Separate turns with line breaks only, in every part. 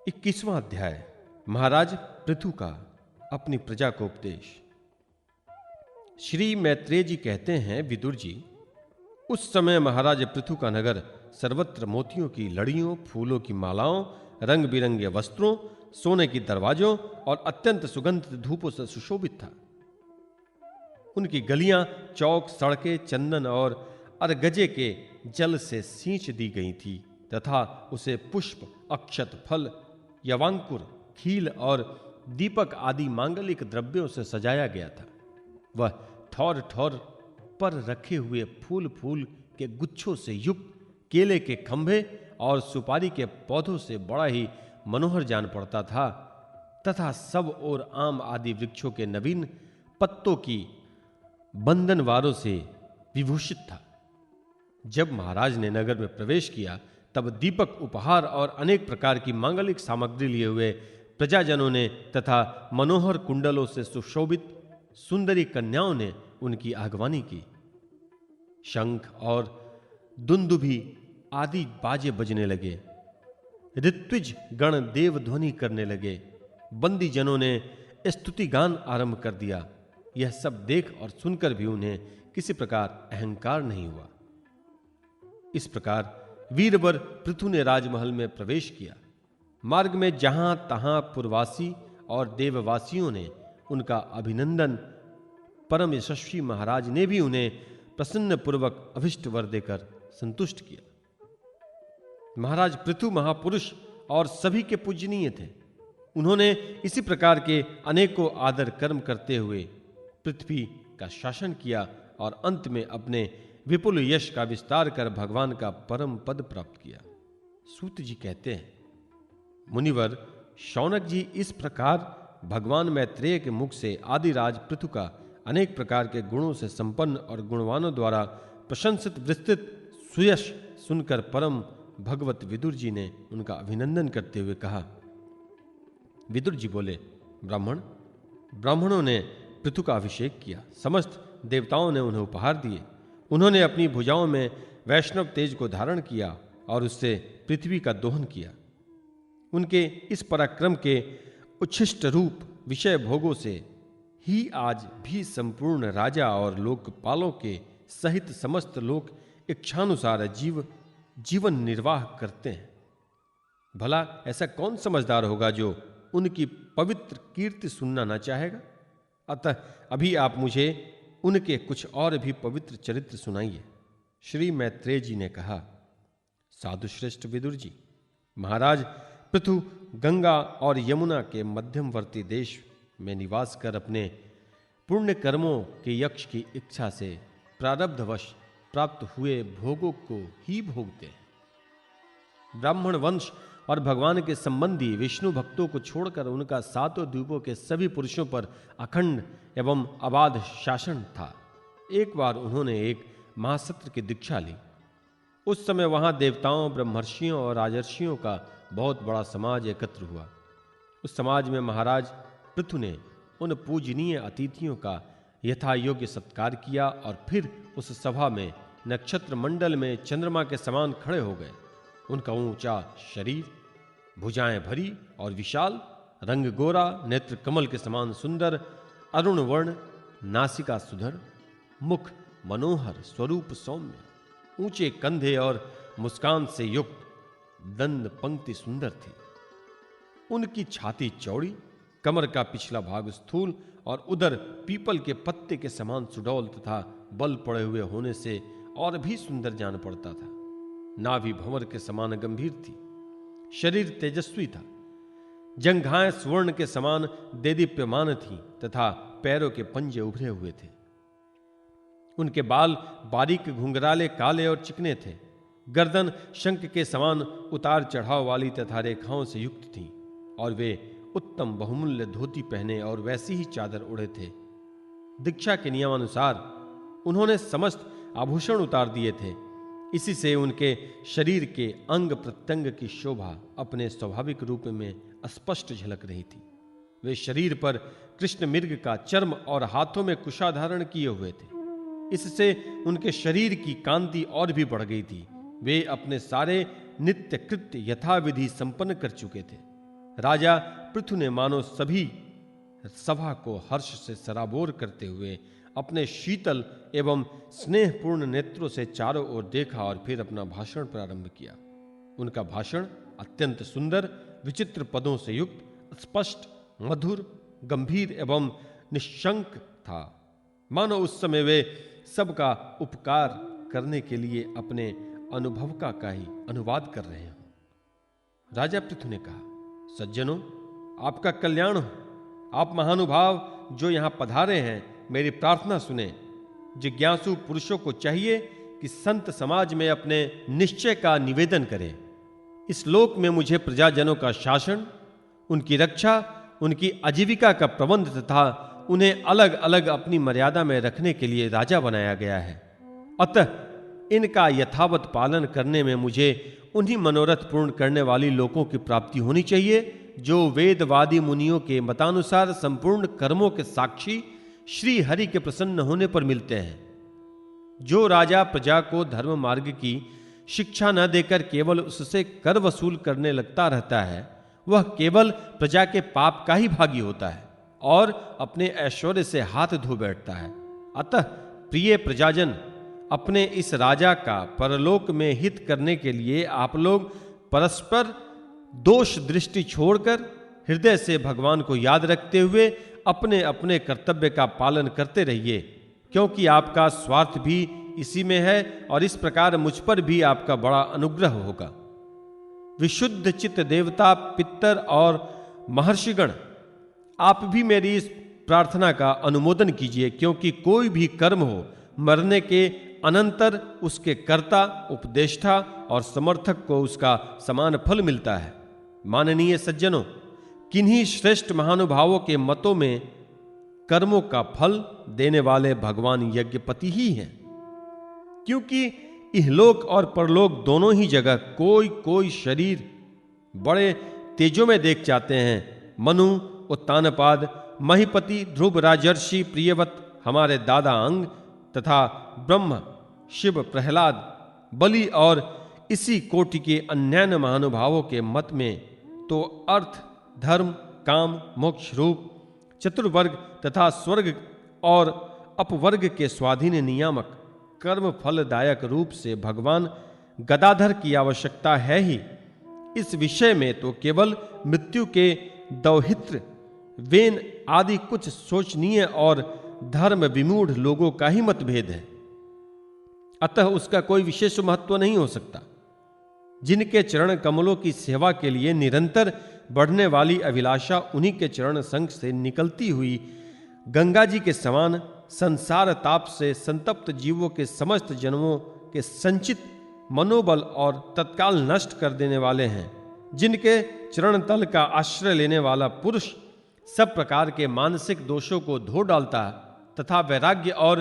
21वां अध्याय। महाराज पृथु का अपनी प्रजा को उपदेश। श्री मैत्रेय जी कहते हैं, विदुर जी, उस समय महाराज पृथु का नगर सर्वत्र मोतियों की लड़ियों, फूलों की मालाओं, रंग बिरंगे वस्त्रों, सोने की दरवाजों और अत्यंत सुगंधित धूपों से सुशोभित था। उनकी गलियां, चौक, सड़कें चंदन और अरगजे के जल से सींच दी गई थी तथा उसे पुष्प, अक्षत, फल, यवांकुर, खील और दीपक आदि मांगलिक द्रव्यों से सजाया गया था। वह ठौर ठौर पर रखे हुए फूल फूल के गुच्छों से युक्त केले के खंभे और सुपारी के पौधों से बड़ा ही मनोहर जान पड़ता था तथा सब ओर आम आदि वृक्षों के नवीन पत्तों की बंधनवारों से विभूषित था। जब महाराज ने नगर में प्रवेश किया तब दीपक, उपहार और अनेक प्रकार की मांगलिक सामग्री लिए हुए प्रजाजनों ने तथा मनोहर कुंडलों से सुशोभित सुंदरी कन्याओं ने उनकी आगवानी की। शंख और दुंदुभी आदि बाजे बजने लगे। ऋत्विज गण देव ध्वनि करने लगे। बंदी जनों ने स्तुति गान आरंभ कर दिया। यह सब देख और सुनकर भी उन्हें किसी प्रकार अहंकार नहीं हुआ। इस प्रकार वीरवर पृथु ने राजमहल में प्रवेश किया। मार्ग में जहां तहां पुरवासी और देववासियों ने उनका अभिनंदन, परम यशस्वी महाराज ने भी उन्हें प्रसन्न पूर्वक अभिष्ट वर देकर संतुष्ट किया। महाराज पृथु महापुरुष और सभी के पूजनीय थे। उन्होंने इसी प्रकार के अनेकों आदर कर्म करते हुए पृथ्वी का शासन किया और अंत में अपने विपुल यश का विस्तार कर भगवान का परम पद प्राप्त किया। सूत जी कहते हैं, मुनिवर शौनक जी इस प्रकार भगवान मैत्रेय के मुख से आदिराज पृथु का अनेक प्रकार के गुणों से संपन्न और गुणवानों द्वारा प्रशंसित विस्तृत सुयश सुनकर परम भगवत विदुर जी ने उनका अभिनंदन करते हुए कहा। विदुर जी बोले, ब्राह्मणों ने पृथु का अभिषेक किया। समस्त देवताओं ने उन्हें उपहार दिए। उन्होंने अपनी भुजाओं में वैष्णव तेज को धारण किया और उससे पृथ्वी का दोहन किया। उनके इस पराक्रम के उच्छिष्ट रूप विषय भोगों से ही आज भी संपूर्ण राजा और लोकपालों के सहित समस्त लोक इच्छानुसार जीवन निर्वाह करते हैं। भला ऐसा कौन समझदार होगा जो उनकी पवित्र कीर्ति सुनना ना चाहेगा? अतः अभी आप मुझे उनके कुछ और भी पवित्र चरित्र सुनाइए। श्री मैत्रेय जी ने कहा, साधु श्रेष्ठ विदुर जी, महाराज पृथु गंगा और यमुना के मध्यमवर्ती देश में निवास कर अपने पुण्य कर्मों के यक्ष की इच्छा से प्रारब्धवश प्राप्त हुए भोगों को ही भोगते हैं। ब्राह्मण वंश और भगवान के संबंधी विष्णु भक्तों को छोड़कर उनका सातों द्वीपों के सभी पुरुषों पर अखंड एवं अबाध शासन था। एक बार उन्होंने एक महासत्र की दीक्षा ली। उस समय वहां देवताओं, ब्रह्मर्षियों और राजर्षियों का बहुत बड़ा समाज एकत्र हुआ। उस समाज में महाराज पृथु ने उन पूजनीय अतिथियों का यथा योग्य सत्कार किया और फिर उस सभा में नक्षत्र मंडल में चंद्रमा के समान खड़े हो गए। उनका ऊंचा शरीर, भुजाएं भरी और विशाल, रंग गोरा, नेत्र कमल के समान सुंदर, अरुण वर्ण, नासिका सुधर, मुख मनोहर, स्वरूप सौम्य, ऊंचे कंधे और मुस्कान से युक्त, दंड पंक्ति सुंदर थी। उनकी छाती चौड़ी, कमर का पिछला भाग स्थूल और उदर पीपल के पत्ते के समान सुडौल तथा बल पड़े हुए होने से और भी सुंदर जान पड़ता था। नाभि भंवर के समान गंभीर थी। शरीर तेजस्वी था। जंघाएं स्वर्ण के समान देदीप्यमान थीं तथा पैरों के पंजे उभरे हुए थे। उनके बाल बारीक, घुंघराले, काले और चिकने थे। गर्दन शंख के समान उतार चढ़ाव वाली तथा रेखाओं से युक्त थी और वे उत्तम बहुमूल्य धोती पहने और वैसी ही चादर ओढ़े थे। दीक्षा के नियमानुसार उन्होंने समस्त आभूषण उतार दिए थे। इसी से उनके शरीर के अंग प्रत्यंग की शोभा अपने स्वाभाविक रूप में स्पष्ट झलक रही थी। वे शरीर पर कृष्ण मृग का चर्म और हाथों में कुशा धारण किए हुए थे। इससे उनके शरीर की कांति और भी बढ़ गई थी। वे अपने सारे नित्य कृत्य यथाविधि संपन्न कर चुके थे। राजा पृथु ने मानो सभी सभा को हर्ष से सराबोर करते हुए अपने शीतल एवं स्नेहपूर्ण नेत्रों से चारों ओर देखा और फिर अपना भाषण प्रारंभ किया। उनका भाषण अत्यंत सुंदर, विचित्र पदों से युक्त, स्पष्ट, मधुर, गंभीर एवं निशंक था, मानो उस समय वे सबका उपकार करने के लिए अपने अनुभव का ही अनुवाद कर रहे हों। राजा पृथु ने कहा, सज्जनों, आपका कल्याण हो। आप महानुभाव जो यहां पधारे हैं, मेरी प्रार्थना सुने। जिज्ञासु पुरुषों को चाहिए कि संत समाज में अपने निश्चय का निवेदन करें। इस लोक में मुझे प्रजाजनों का शासन, उनकी रक्षा, उनकी आजीविका का प्रबंध तथा उन्हें अलग अलग अपनी मर्यादा में रखने के लिए राजा बनाया गया है। अतः इनका यथावत पालन करने में मुझे उन्हीं मनोरथ पूर्ण करने वाली लोगों की प्राप्ति होनी चाहिए जो वेदवादी मुनियों के मतानुसार संपूर्ण कर्मों के साक्षी श्री हरि के प्रसन्न होने पर मिलते हैं। जो राजा प्रजा को धर्म मार्ग की शिक्षा न देकर केवल उससे कर वसूल करने लगता रहता है, वह केवल प्रजा के पाप का ही भागी होता है और अपने ऐश्वर्य से हाथ धो बैठता है। अतः प्रिय प्रजाजन, अपने इस राजा का परलोक में हित करने के लिए आप लोग परस्पर दोष दृष्टि छोड़कर हृदय से भगवान को याद रखते हुए अपने अपने कर्तव्य का पालन करते रहिए, क्योंकि आपका स्वार्थ भी इसी में है और इस प्रकार मुझ पर भी आपका बड़ा अनुग्रह होगा। विशुद्ध चित्त देवता, पितर और महर्षिगण, आप भी मेरी इस प्रार्थना का अनुमोदन कीजिए, क्योंकि कोई भी कर्म हो, मरने के अनंतर उसके कर्ता, उपदेष्टा और समर्थक को उसका समान फल मिलता है। माननीय सज्जनों, किन्हीं श्रेष्ठ महानुभावों के मतों में कर्मों का फल देने वाले भगवान यज्ञपति ही हैं, क्योंकि इहलोक और परलोक दोनों ही जगह कोई कोई शरीर बड़े तेजों में देख जाते हैं। मनु, उत्तानपाद, महीपति, ध्रुव राजर्षि, प्रियवत, हमारे दादा अंग तथा ब्रह्म, शिव, प्रहलाद, बलि और इसी कोटि के अन्य महानुभावों के मत में तो अर्थ, धर्म, काम, मोक्ष रूप चतुर्वर्ग तथा स्वर्ग और अपवर्ग के स्वाधीन नियामक कर्म फलदायक रूप से भगवान गदाधर की आवश्यकता है ही। इस विषय में तो केवल मृत्यु के दौहित्र, वेन आदि कुछ सोचनीय और धर्म विमूढ़ लोगों का ही मतभेद है, अतः उसका कोई विशेष महत्व नहीं हो सकता। जिनके चरण कमलों की सेवा के लिए निरंतर बढ़ने वाली अभिलाषा उन्हीं के चरण संग से निकलती हुई गंगा जी के समान संसार ताप से संतप्त जीवों के समस्त जन्मों के संचित मनोबल और तत्काल नष्ट कर देने वाले हैं। जिनके चरण तल का आश्रय लेने वाला पुरुष सब प्रकार के मानसिक दोषों को धो डालता तथा वैराग्य और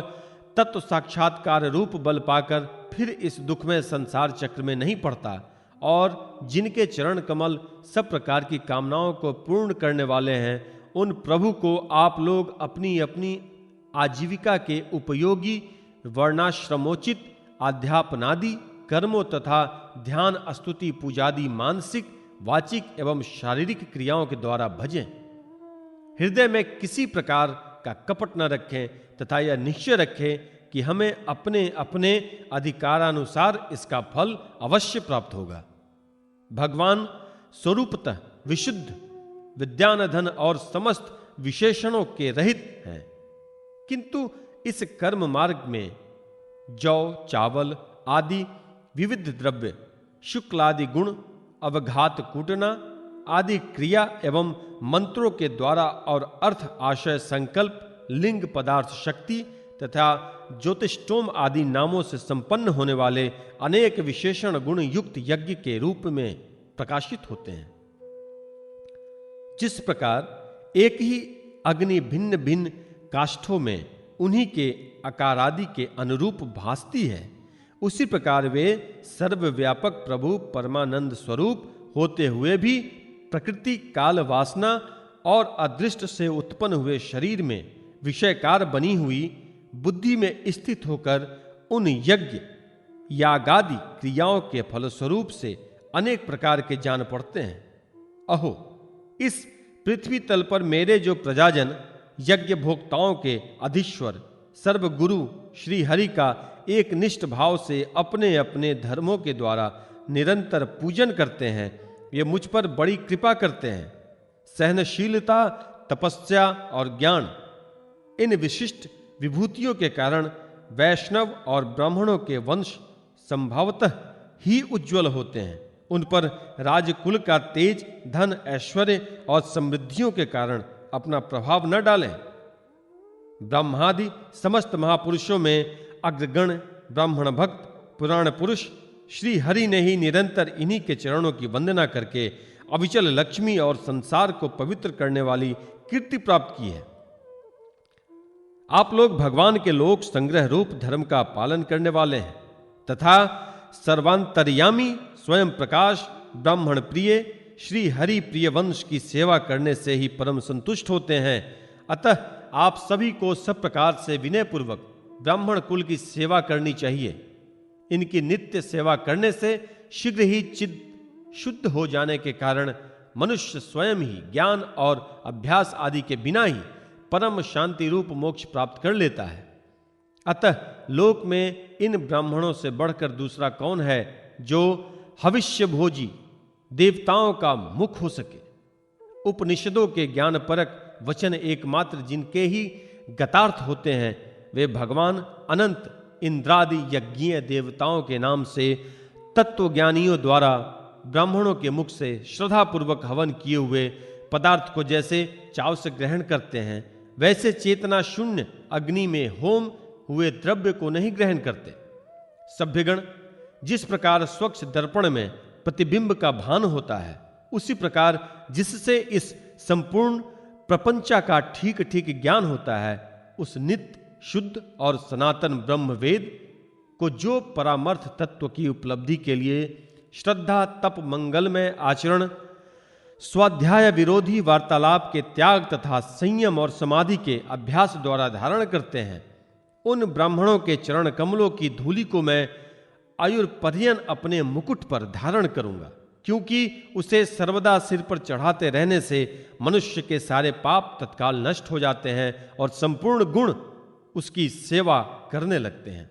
तत्व साक्षात्कार रूप बल पाकर फिर इस दुखमय संसार चक्र में नहीं पड़ता, और जिनके चरण कमल सब प्रकार की कामनाओं को पूर्ण करने वाले हैं, उन प्रभु को आप लोग अपनी अपनी आजीविका के उपयोगी वर्णाश्रमोचित अध्यापनादि कर्मों तथा ध्यान, स्तुति, पूजादि मानसिक, वाचिक एवं शारीरिक क्रियाओं के द्वारा भजें। हृदय में किसी प्रकार का कपट न रखें तथा यह निश्चय रखें कि हमें अपने अपने अधिकारानुसार इसका फल अवश्य प्राप्त होगा। भगवान स्वरूपतः विशुद्ध, विद्यानधन और समस्त विशेषणों के रहित हैं, किंतु इस कर्म मार्ग में जौ, चावल आदि विविध द्रव्य, शुक्ल आदि गुण, अवघात कूटना आदि क्रिया एवं मंत्रों के द्वारा और अर्थ, आशय, संकल्प, लिंग, पदार्थ, शक्ति तथा ज्योतिष्टोम आदि नामों से संपन्न होने वाले अनेक विशेषण गुण युक्त यज्ञ के रूप में प्रकाशित होते हैं। जिस प्रकार एक ही अग्नि भिन्न भिन्न काष्ठों में उन्हीं के आकारादि के अनुरूप भासती है, उसी प्रकार वे सर्वव्यापक प्रभु परमानंद स्वरूप होते हुए भी प्रकृति, काल, वासना और अदृष्ट से उत्पन्न हुए शरीर में विषयकार बनी हुई बुद्धि में स्थित होकर उन यज्ञ यागादि क्रियाओं के फलस्वरूप से अनेक प्रकार के जान पड़ते हैं। अहो, इस पृथ्वी तल पर मेरे जो प्रजाजन यज्ञ भोक्ताओं के अधीश्वर सर्वगुरु श्री हरि का एक निष्ठ भाव से अपने अपने धर्मों के द्वारा निरंतर पूजन करते हैं, वे मुझ पर बड़ी कृपा करते हैं। सहनशीलता, तपस्या और ज्ञान, इन विशिष्ट विभूतियों के कारण वैष्णव और ब्राह्मणों के वंश संभवतः ही उज्जवल होते हैं। उन पर राजकुल का तेज, धन, ऐश्वर्य और समृद्धियों के कारण अपना प्रभाव न डालें। ब्रह्मादि समस्त महापुरुषों में अग्रगण ब्राह्मण भक्त पुराण पुरुष श्री हरि ने ही निरंतर इन्हीं के चरणों की वंदना करके अविचल लक्ष्मी और संसार को पवित्र करने वाली कीर्ति प्राप्त की है। आप लोग भगवान के लोक संग्रह रूप धर्म का पालन करने वाले हैं तथा सर्वांतर्यामी स्वयं प्रकाश ब्राह्मण प्रिय श्री हरि प्रिय वंश की सेवा करने से ही परम संतुष्ट होते हैं। अतः आप सभी को सब प्रकार से विनय पूर्वक ब्राह्मण कुल की सेवा करनी चाहिए। इनकी नित्य सेवा करने से शीघ्र ही चित्त शुद्ध हो जाने के कारण मनुष्य स्वयं ही ज्ञान और अभ्यास आदि के बिना ही परम शांति रूप मोक्ष प्राप्त कर लेता है। अतः लोक में इन ब्राह्मणों से बढ़कर दूसरा कौन है जो हविष्य भोजी देवताओं का मुख हो सके। उपनिषदों के ज्ञान परक वचन एकमात्र जिनके ही गतार्थ होते हैं, वे भगवान अनंत इंद्रादि यज्ञीय देवताओं के नाम से तत्वज्ञानियों द्वारा ब्राह्मणों के मुख से श्रद्धापूर्वक हवन किए हुए पदार्थ को जैसे चाव से ग्रहण करते हैं, वैसे चेतना शून्य अग्नि में होम हुए द्रव्य को नहीं ग्रहण करते। सभ्यगण जिस प्रकार स्वच्छ दर्पण में प्रतिबिंब का भान होता है, उसी प्रकार जिससे इस संपूर्ण प्रपंचा का ठीक ठीक ज्ञान होता है, उस नित्य शुद्ध और सनातन ब्रह्म वेद को जो परामर्थ तत्व की उपलब्धि के लिए श्रद्धा, तप, मंगलमय आचरण, स्वाध्याय विरोधी वार्तालाप के त्याग तथा संयम और समाधि के अभ्यास द्वारा धारण करते हैं, उन ब्राह्मणों के चरण कमलों की धूलि को मैं आयुर्पर्यन अपने मुकुट पर धारण करूंगा, क्योंकि उसे सर्वदा सिर पर चढ़ाते रहने से मनुष्य के सारे पाप तत्काल नष्ट हो जाते हैं और संपूर्ण गुण उसकी सेवा करने लगते हैं।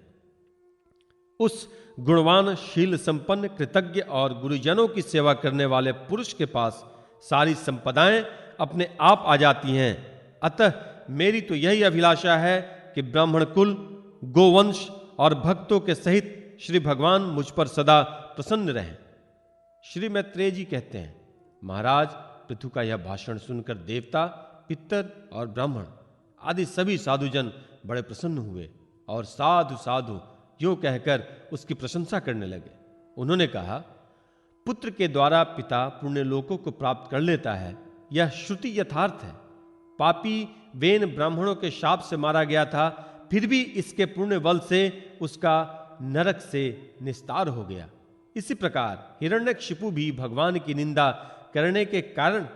उस गुणवान, शील संपन्न, कृतज्ञ और गुरुजनों की सेवा करने वाले पुरुष के पास सारी संपदाएं अपने आप आ जाती हैं। अतः मेरी तो यही अभिलाषा है कि ब्राह्मण कुल, गोवंश और भक्तों के सहित श्री भगवान मुझ पर सदा प्रसन्न रहें। श्री मैत्रेय जी कहते हैं, महाराज, पृथु का यह भाषण सुनकर देवता, पितर और ब्राह्मण आदि सभी साधुजन बड़े प्रसन्न हुए और साधु साधु यूं कहकर उसकी प्रशंसा करने लगे। उन्होंने कहा, पुत्र के द्वारा पिता पुण्य लोकों को प्राप्त कर लेता है, यह श्रुति यथार्थ है। पापी वेन ब्राह्मणों के शाप से मारा गया था, फिर भी इसके पुण्य बल से उसका नरक से निस्तार हो गया। इसी प्रकार हिरण्यकशिपु भी भगवान की निंदा करने के कारण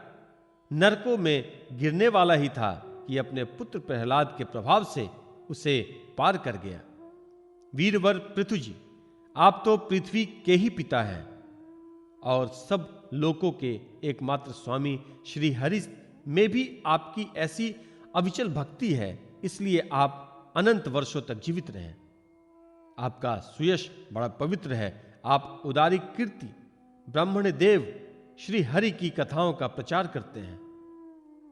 नरकों में गिरने वाला ही था कि अपने पुत्र प्रहलाद के प्रभाव से उसे पार कर गया। वीरवर पृथु जी, आप तो पृथ्वी के ही पिता हैं और सब लोकों के एकमात्र स्वामी श्री हरि में भी आपकी ऐसी अविचल भक्ति है, इसलिए आप अनंत वर्षों तक जीवित रहें। आपका सुयश बड़ा पवित्र है। आप उदारी कीर्ति ब्राह्मण देव श्री हरि की कथाओं का प्रचार करते हैं।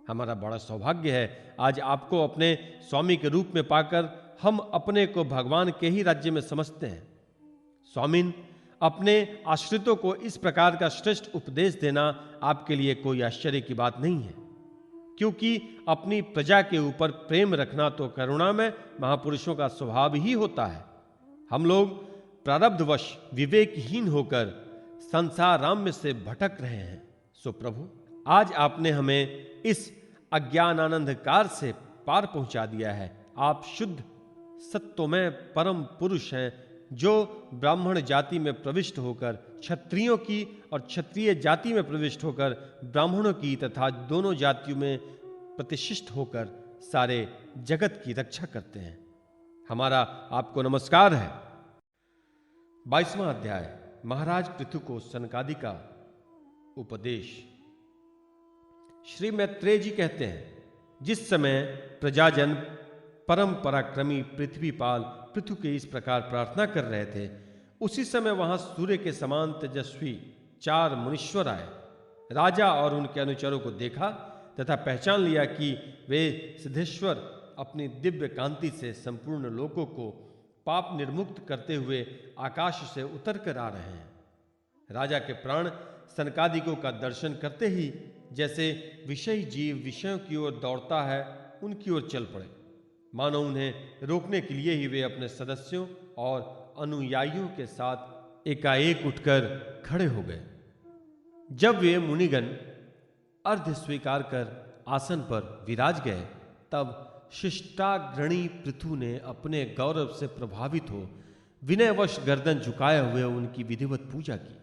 हमारा बड़ा सौभाग्य है आज आपको अपने स्वामी के रूप में पाकर हम अपने को भगवान के ही राज्य में समझते हैं। स्वामिन, अपने आश्रितों को इस प्रकार का श्रेष्ठ उपदेश देना आपके लिए कोई आश्चर्य की बात नहीं है, क्योंकि अपनी प्रजा के ऊपर प्रेम रखना तो करुणामय महापुरुषों का स्वभाव ही होता है। हम लोग प्रारब्धवश विवेकहीन होकर संसार राम्य से भटक रहे हैं। सो प्रभु, आज आपने हमें इस अज्ञानानंधकार से पार पहुंचा दिया है। आप शुद्ध सत्वमय परम पुरुष हैं, जो ब्राह्मण जाति में प्रविष्ट होकर क्षत्रियों की और क्षत्रिय जाति में प्रविष्ट होकर ब्राह्मणों की तथा दोनों जातियों में प्रतिष्ठित होकर सारे जगत की रक्षा करते हैं। हमारा आपको नमस्कार है। 22वां अध्याय, महाराज पृथु को सनकादि का उपदेश। श्री मैत्रेय जी कहते हैं, जिस समय प्रजाजन परम पराक्रमी पृथ्वीपाल पृथु के इस प्रकार प्रार्थना कर रहे थे, उसी समय वहां सूर्य के समान तेजस्वी 4 मुनीश्वर आए। राजा और उनके अनुचरों को देखा तथा पहचान लिया कि वे सिद्धेश्वर अपनी दिव्य कांति से संपूर्ण लोकों को पाप निर्मुक्त करते हुए आकाश से उतर कर आ रहे हैं। राजा के प्राण सनकादिकों का दर्शन करते ही जैसे विषयी जीव विषयों की ओर दौड़ता है, उनकी ओर चल पड़े, मानो उन्हें रोकने के लिए ही वे अपने सदस्यों और अनुयायियों के साथ एकाएक उठकर खड़े हो गए। जब वे मुनिगण अर्घ्य स्वीकार कर आसन पर विराज गए, तब शिष्टाग्रणी पृथु ने अपने गौरव से प्रभावित हो विनयवश गर्दन झुकाए हुए उनकी विधिवत पूजा की।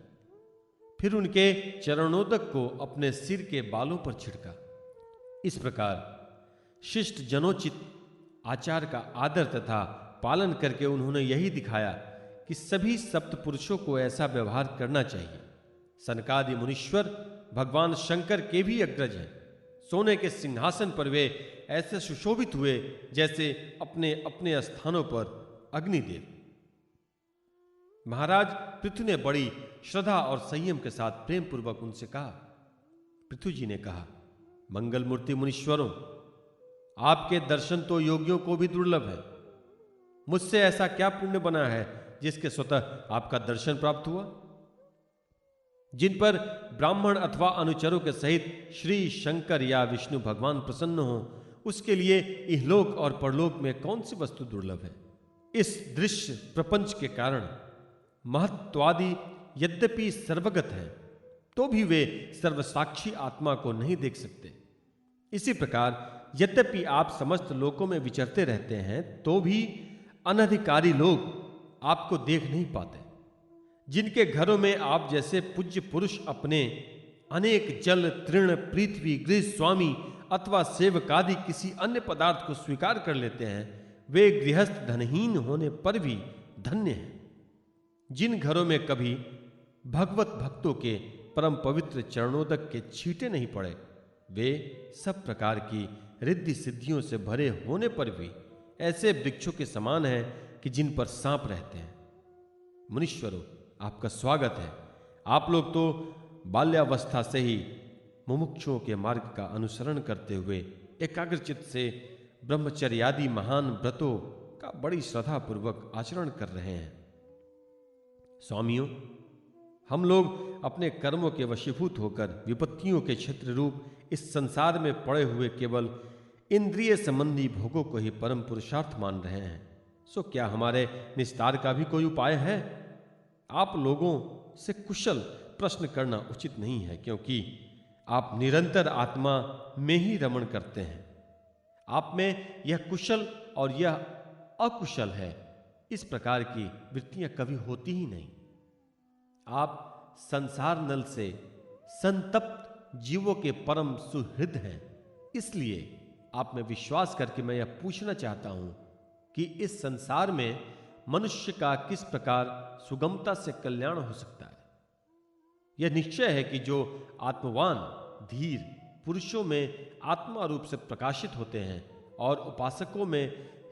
फिर उनके चरणोदक को अपने सिर के बालों पर छिड़का। इस प्रकार शिष्ट जनोचित आचार का आदर तथा पालन करके उन्होंने यही दिखाया कि सभी सप्त पुरुषों को ऐसा व्यवहार करना चाहिए। सनकादि मुनीश्वर भगवान शंकर के भी अग्रज हैं। सोने के सिंहासन पर वे ऐसे सुशोभित हुए जैसे अपने अपने स्थानों पर अग्निदेव। महाराज पृथु ने बड़ी श्रद्धा और संयम के साथ प्रेम पूर्वक उनसे कहा। पृथु जी ने कहा, मंगल मूर्ति मुनीश्वरों, आपके दर्शन तो योगियों को भी दुर्लभ है। मुझसे ऐसा क्या पुण्य बना है जिसके स्वतः आपका दर्शन प्राप्त हुआ? जिन पर ब्राह्मण अथवा अनुचरों के सहित श्री शंकर या विष्णु भगवान प्रसन्न हो, उसके लिए इहलोक और परलोक में कौन सी वस्तु दुर्लभ है? इस दृश्य प्रपंच के कारण महत्वादि यद्यपि सर्वगत है, तो भी वे सर्वसाक्षी आत्मा को नहीं देख सकते। इसी प्रकार यद्यपि आप समस्त लोकों में विचरते रहते हैं, तो भी अनधिकारी लोग आपको देख नहीं पाते। जिनके घरों में आप जैसे पूज्य पुरुष अपने अनेक जल, तृण, पृथ्वी, गृह स्वामी अथवा सेवकादि किसी अन्य पदार्थ को स्वीकार कर लेते हैं, वे गृहस्थ धनहीन होने पर भी धन्य हैं। जिन घरों में कभी भगवत भक्तों के परम पवित्र चरणोदक के छींटे नहीं पड़े, वे सब प्रकार की रिद्धि सिद्धियों से भरे होने पर भी ऐसे वृक्षों के समान हैं कि जिन पर सांप रहते हैं। मुनीश्वरों, आपका स्वागत है। आप लोग तो बाल्यावस्था से ही मुमुक्षुओं के मार्ग का अनुसरण करते हुए एकाग्रचित्त से ब्रह्मचर्यादि महान व्रतों का बड़ी श्रद्धा पूर्वक आचरण कर रहे हैं। स्वामियों, हम लोग अपने कर्मों के वशीभूत होकर विपत्तियों के क्षेत्र रूप इस संसार में पड़े हुए केवल इंद्रिय संबंधी भोगों को ही परम पुरुषार्थ मान रहे हैं। सो क्या हमारे निस्तार का भी कोई उपाय है? आप लोगों से कुशल प्रश्न करना उचित नहीं है, क्योंकि आप निरंतर आत्मा में ही रमण करते हैं। आप में यह कुशल और यह अकुशल है, इस प्रकार की वृत्तियां कभी होती ही नहीं। आप संसार नल से संतप्त जीवों के परम सुहृद हैं। इसलिए आप में विश्वास करके मैं यह पूछना चाहता हूं कि इस संसार में मनुष्य का किस प्रकार सुगमता से कल्याण हो सकता है। यह निश्चय है कि जो आत्मवान धीर पुरुषों में आत्मा रूप से प्रकाशित होते हैं और उपासकों में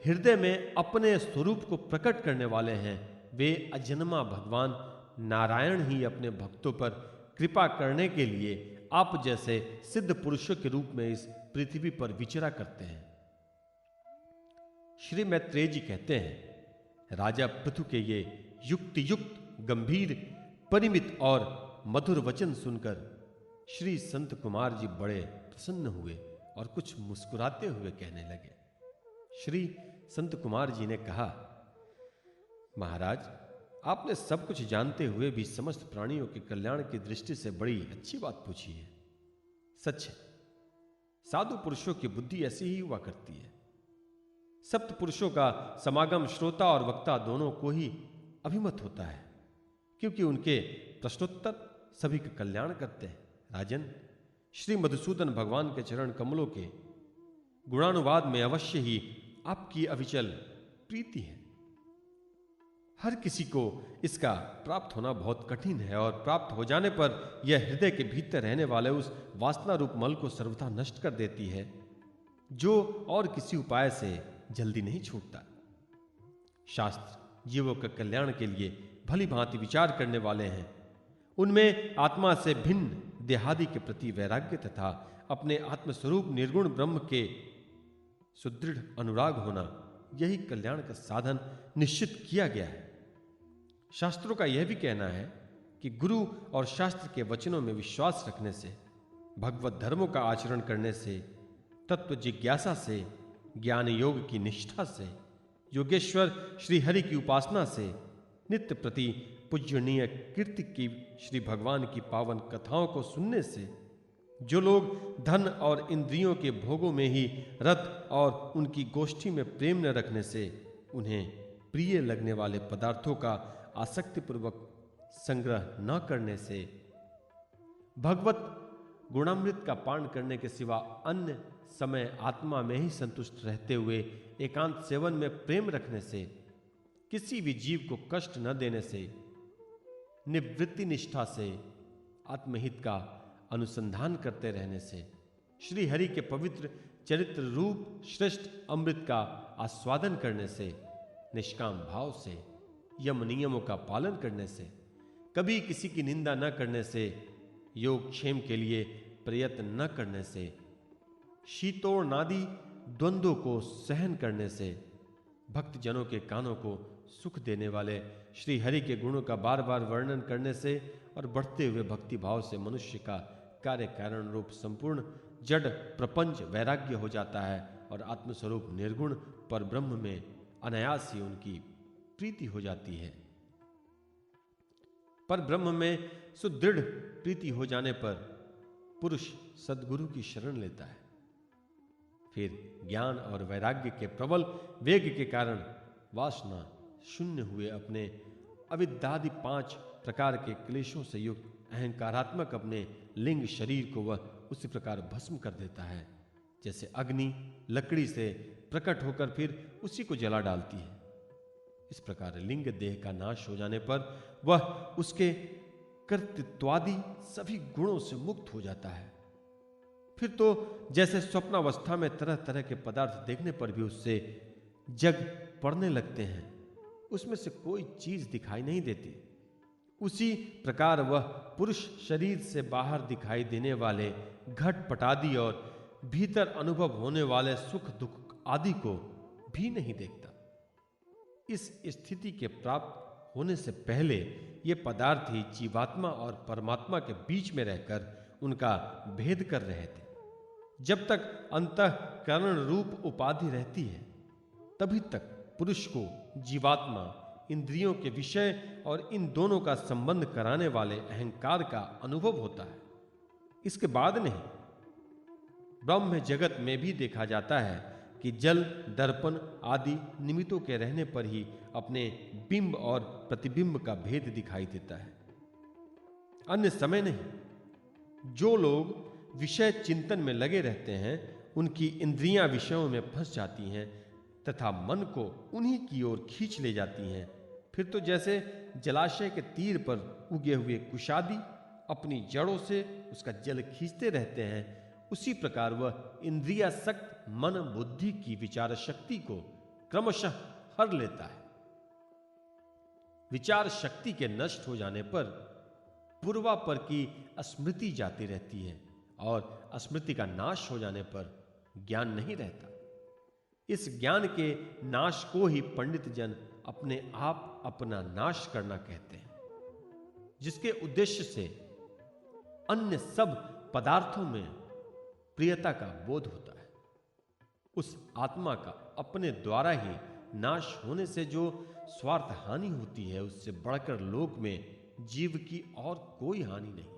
हृदय में अपने स्वरूप को प्रकट करने वाले हैं, वे अजन्मा भगवान नारायण ही अपने भक्तों पर कृपा करने के लिए आप जैसे सिद्ध पुरुषों के रूप में इस पृथ्वी पर विचरा करते हैं। श्री मैत्रेय जी कहते हैं, राजा पृथु के ये युक्ति युक्त गंभीर परिमित और मधुर वचन सुनकर श्री संत कुमार जी बड़े प्रसन्न हुए और कुछ मुस्कुराते हुए कहने लगे। श्री संत कुमार जी ने कहा, महाराज, आपने सब कुछ जानते हुए भी समस्त प्राणियों के कल्याण की दृष्टि से बड़ी अच्छी बात पूछी है। सच है, साधु पुरुषों की बुद्धि ऐसी ही हुआ करती है। सप्त पुरुषों का समागम श्रोता और वक्ता दोनों को ही अभिमत होता है, क्योंकि उनके प्रश्नोत्तर सभी का कल्याण करते हैं। राजन, श्री मधुसूदन भगवान के चरण कमलों के गुणानुवाद में अवश्य ही आपकी अविचल प्रीति है। हर किसी को इसका प्राप्त होना बहुत कठिन है और प्राप्त हो जाने पर यह हृदय के भीतर रहने वाले उस वासना रूप मल को सर्वथा नष्ट कर देती है, जो और किसी उपाय से जल्दी नहीं छूटता। शास्त्र जीवों के कल्याण के लिए भली भांति विचार करने वाले हैं। उनमें आत्मा से भिन्न देहादि के प्रति वैराग्य तथा अपने आत्मस्वरूप निर्गुण ब्रह्म के सुदृढ़ अनुराग होना, यही कल्याण का साधन निश्चित किया गया है। शास्त्रों का यह भी कहना है कि गुरु और शास्त्र के वचनों में विश्वास रखने से, भगवत धर्मों का आचरण करने से, तत्व जिज्ञासा से, ज्ञान योग की निष्ठा से, योगेश्वर श्री हरि की उपासना से, नित्य प्रति पूजनीय कीर्ति की श्री भगवान की पावन कथाओं को सुनने से, जो लोग धन और इंद्रियों के भोगों में ही रत और उनकी गोष्ठी में प्रेम न रखने से, उन्हें प्रिय लगने वाले पदार्थों का आसक्तिपूर्वक संग्रह न करने से, भगवत गुणामृत का पान करने के सिवा अन्य समय आत्मा में ही संतुष्ट रहते हुए एकांत सेवन में प्रेम रखने से, किसी भी जीव को कष्ट न देने से, निवृत्ति निष्ठा से, आत्महित का अनुसंधान करते रहने से, श्री हरि के पवित्र चरित्र रूप श्रेष्ठ अमृत का आस्वादन करने से, निष्काम भाव से, यम नियमों का पालन करने से, कभी किसी की निंदा न करने से, योग क्षेम के लिए प्रयत्न न करने से, शीतोष्णादि द्वंद्वों को सहन करने से, भक्त जनों के कानों को सुख देने वाले श्री हरि के गुणों का बार बार वर्णन करने से और बढ़ते हुए भक्ति भाव से मनुष्य का कार्य कारण रूप संपूर्ण जड़ प्रपंच वैराग्य हो जाता है और आत्मस्वरूप निर्गुण पर ब्रह्म में अनायास ही उनकी प्रीति हो जाती है। पर ब्रह्म में सुदृढ़ प्रीति हो जाने पर पुरुष सद्गुरु की शरण लेता है। फिर ज्ञान और वैराग्य के प्रबल वेग के कारण वासना शून्य हुए अपने अविद्यादि 5 प्रकार के क्लेशों से युक्त अहंकारात्मक अपने लिंग शरीर को वह उसी प्रकार भस्म कर देता है, जैसे अग्नि लकड़ी से प्रकट होकर फिर उसी को जला डालती है। इस प्रकार लिंग देह का नाश हो जाने पर वह उसके कर्तृत्वादि सभी गुणों से मुक्त हो जाता है। फिर तो जैसे स्वप्नावस्था में तरह तरह के पदार्थ देखने पर भी उससे जग पड़ने लगते हैं, उसमें से कोई चीज दिखाई नहीं देती, उसी प्रकार वह पुरुष शरीर से बाहर दिखाई देने वाले घट पटादि और भीतर अनुभव होने वाले सुख दुख आदि को भी नहीं देखता। इस स्थिति के प्राप्त होने से पहले ये पदार्थ ही जीवात्मा और परमात्मा के बीच में रहकर उनका भेद कर रहे थे। जब तक अंतःकरण रूप उपाधि रहती है, तभी तक पुरुष को जीवात्मा, इंद्रियों के विषय और इन दोनों का संबंध कराने वाले अहंकार का अनुभव होता है। इसके बाद नहीं। ब्रह्म जगत में भी देखा जाता है कि जल, दर्पण आदि निमित्तों के रहने पर ही अपने बिंब और प्रतिबिंब का भेद दिखाई देता है, अन्य समय नहीं। जो लोग विषय चिंतन में लगे रहते हैं, उनकी इंद्रियां विषयों में फंस जाती हैं तथा मन को उन्हीं की ओर खींच ले जाती हैं। फिर तो जैसे जलाशय के तीर पर उगे हुए कुशादी अपनी जड़ों से उसका जल खींचते रहते हैं, उसी प्रकार वह इंद्रियासक्त मन बुद्धि की विचार शक्ति को क्रमशः हर लेता है। विचार शक्ति के नष्ट हो जाने पर पूर्वापर की स्मृति जाती रहती है और स्मृति का नाश हो जाने पर ज्ञान नहीं रहता। इस ज्ञान के नाश को ही पंडित जन अपने आप अपना नाश करना कहते हैं, जिसके उद्देश्य से अन्य सब पदार्थों में प्रियता का बोध होता है। उस आत्मा का अपने द्वारा ही नाश होने से जो स्वार्थ हानि होती है, उससे बढ़कर लोक में जीव की और कोई हानि नहीं।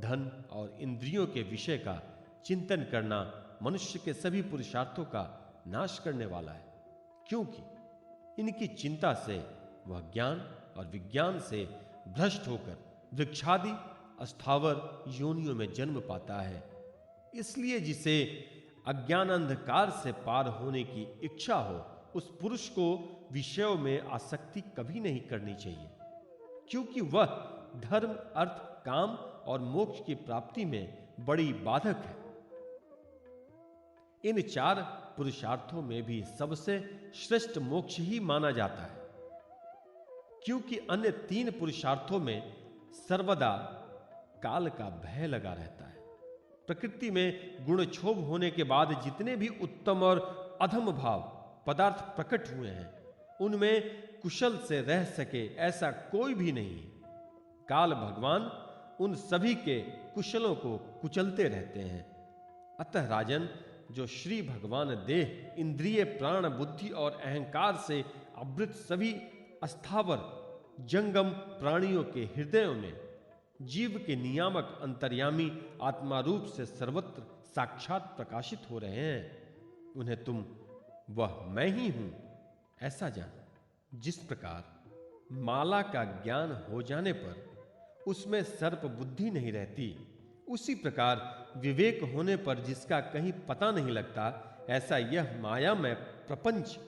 धन और इंद्रियों के विषय का चिंतन करना मनुष्य के सभी पुरुषार्थों का नाश करने वाला है, क्योंकि इनकी चिंता से वह ज्ञान और विज्ञान से भ्रष्ट होकर वृक्षादि अस्थावर योनियों में जन्म पाता है। इसलिए जिसे अज्ञान अंधकार से पार होने की इच्छा हो, उस पुरुष को विषयों में आसक्ति कभी नहीं करनी चाहिए, क्योंकि वह धर्म, अर्थ, काम और मोक्ष की प्राप्ति में बड़ी बाधक है। इन 4 पुरुषार्थों में भी सबसे श्रेष्ठ मोक्ष ही माना जाता है, क्योंकि अन्य 3 पुरुषार्थों में सर्वदा काल का भय लगा रहता है। प्रकृति में गुणक्षोभ होने के बाद जितने भी उत्तम और अधम भाव पदार्थ प्रकट हुए हैं, उनमें कुशल से रह सके ऐसा कोई भी नहीं है। काल भगवान उन सभी के कुशलों को कुचलते रहते हैं। अतः राजन, जो श्री भगवान देह, इंद्रिय, प्राण, बुद्धि और अहंकार से आवृत सभी अस्थावर जंगम प्राणियों के हृदयों में जीव के नियामक अंतर्यामी आत्मा रूप से सर्वत्र साक्षात प्रकाशित हो रहे हैं, उन्हें तुम वह मैं ही हूं ऐसा जान। जिस प्रकार माला का ज्ञान हो जाने पर उसमें सर्प बुद्धि नहीं रहती, उसी प्रकार विवेक होने पर जिसका कहीं पता नहीं लगता, ऐसा यह मायामय प्रपंच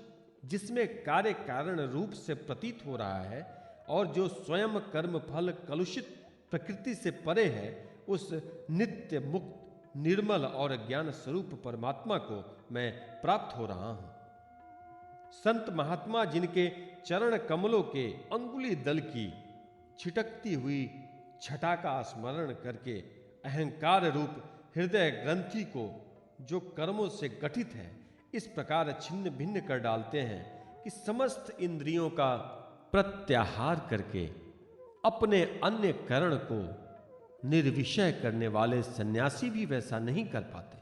जिसमें कार्य कारण रूप से प्रतीत हो रहा है और जो स्वयं कर्म फल कलुषित प्रकृति से परे है, उस नित्य मुक्त निर्मल और ज्ञान स्वरूप परमात्मा को मैं प्राप्त हो रहा हूं। संत महात्मा जिनके चरण कमलों के अंगुली दल की छिटकती हुई छटा का स्मरण करके अहंकार रूप हृदय ग्रंथि को जो कर्मों से गठित है इस प्रकार छिन्न भिन्न कर डालते हैं कि समस्त इंद्रियों का प्रत्याहार करके अपने अन्य करण को निर्विषय करने वाले सन्यासी भी वैसा नहीं कर पाते।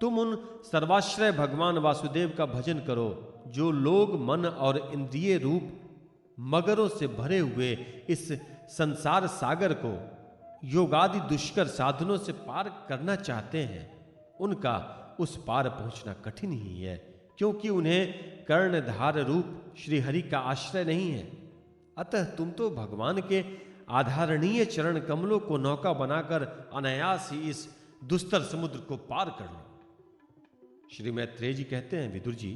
तुम उन सर्वाश्रय भगवान वासुदेव का भजन करो, जो लोग मन और इंद्रिय रूप मगरों से भरे हुए इस संसार सागर को योगादि दुष्कर साधनों से पार करना चाहते हैं। उनका उस पार पहुंचना कठिन ही है, क्योंकि उन्हें कर्णधार रूप श्रीहरि का आश्रय नहीं है। अतः तुम तो भगवान के आधारणीय चरण कमलों को नौका बनाकर अनायास ही इस दुस्तर समुद्र को पार कर लो। श्री मैत्रेय जी कहते हैं, विदुर जी,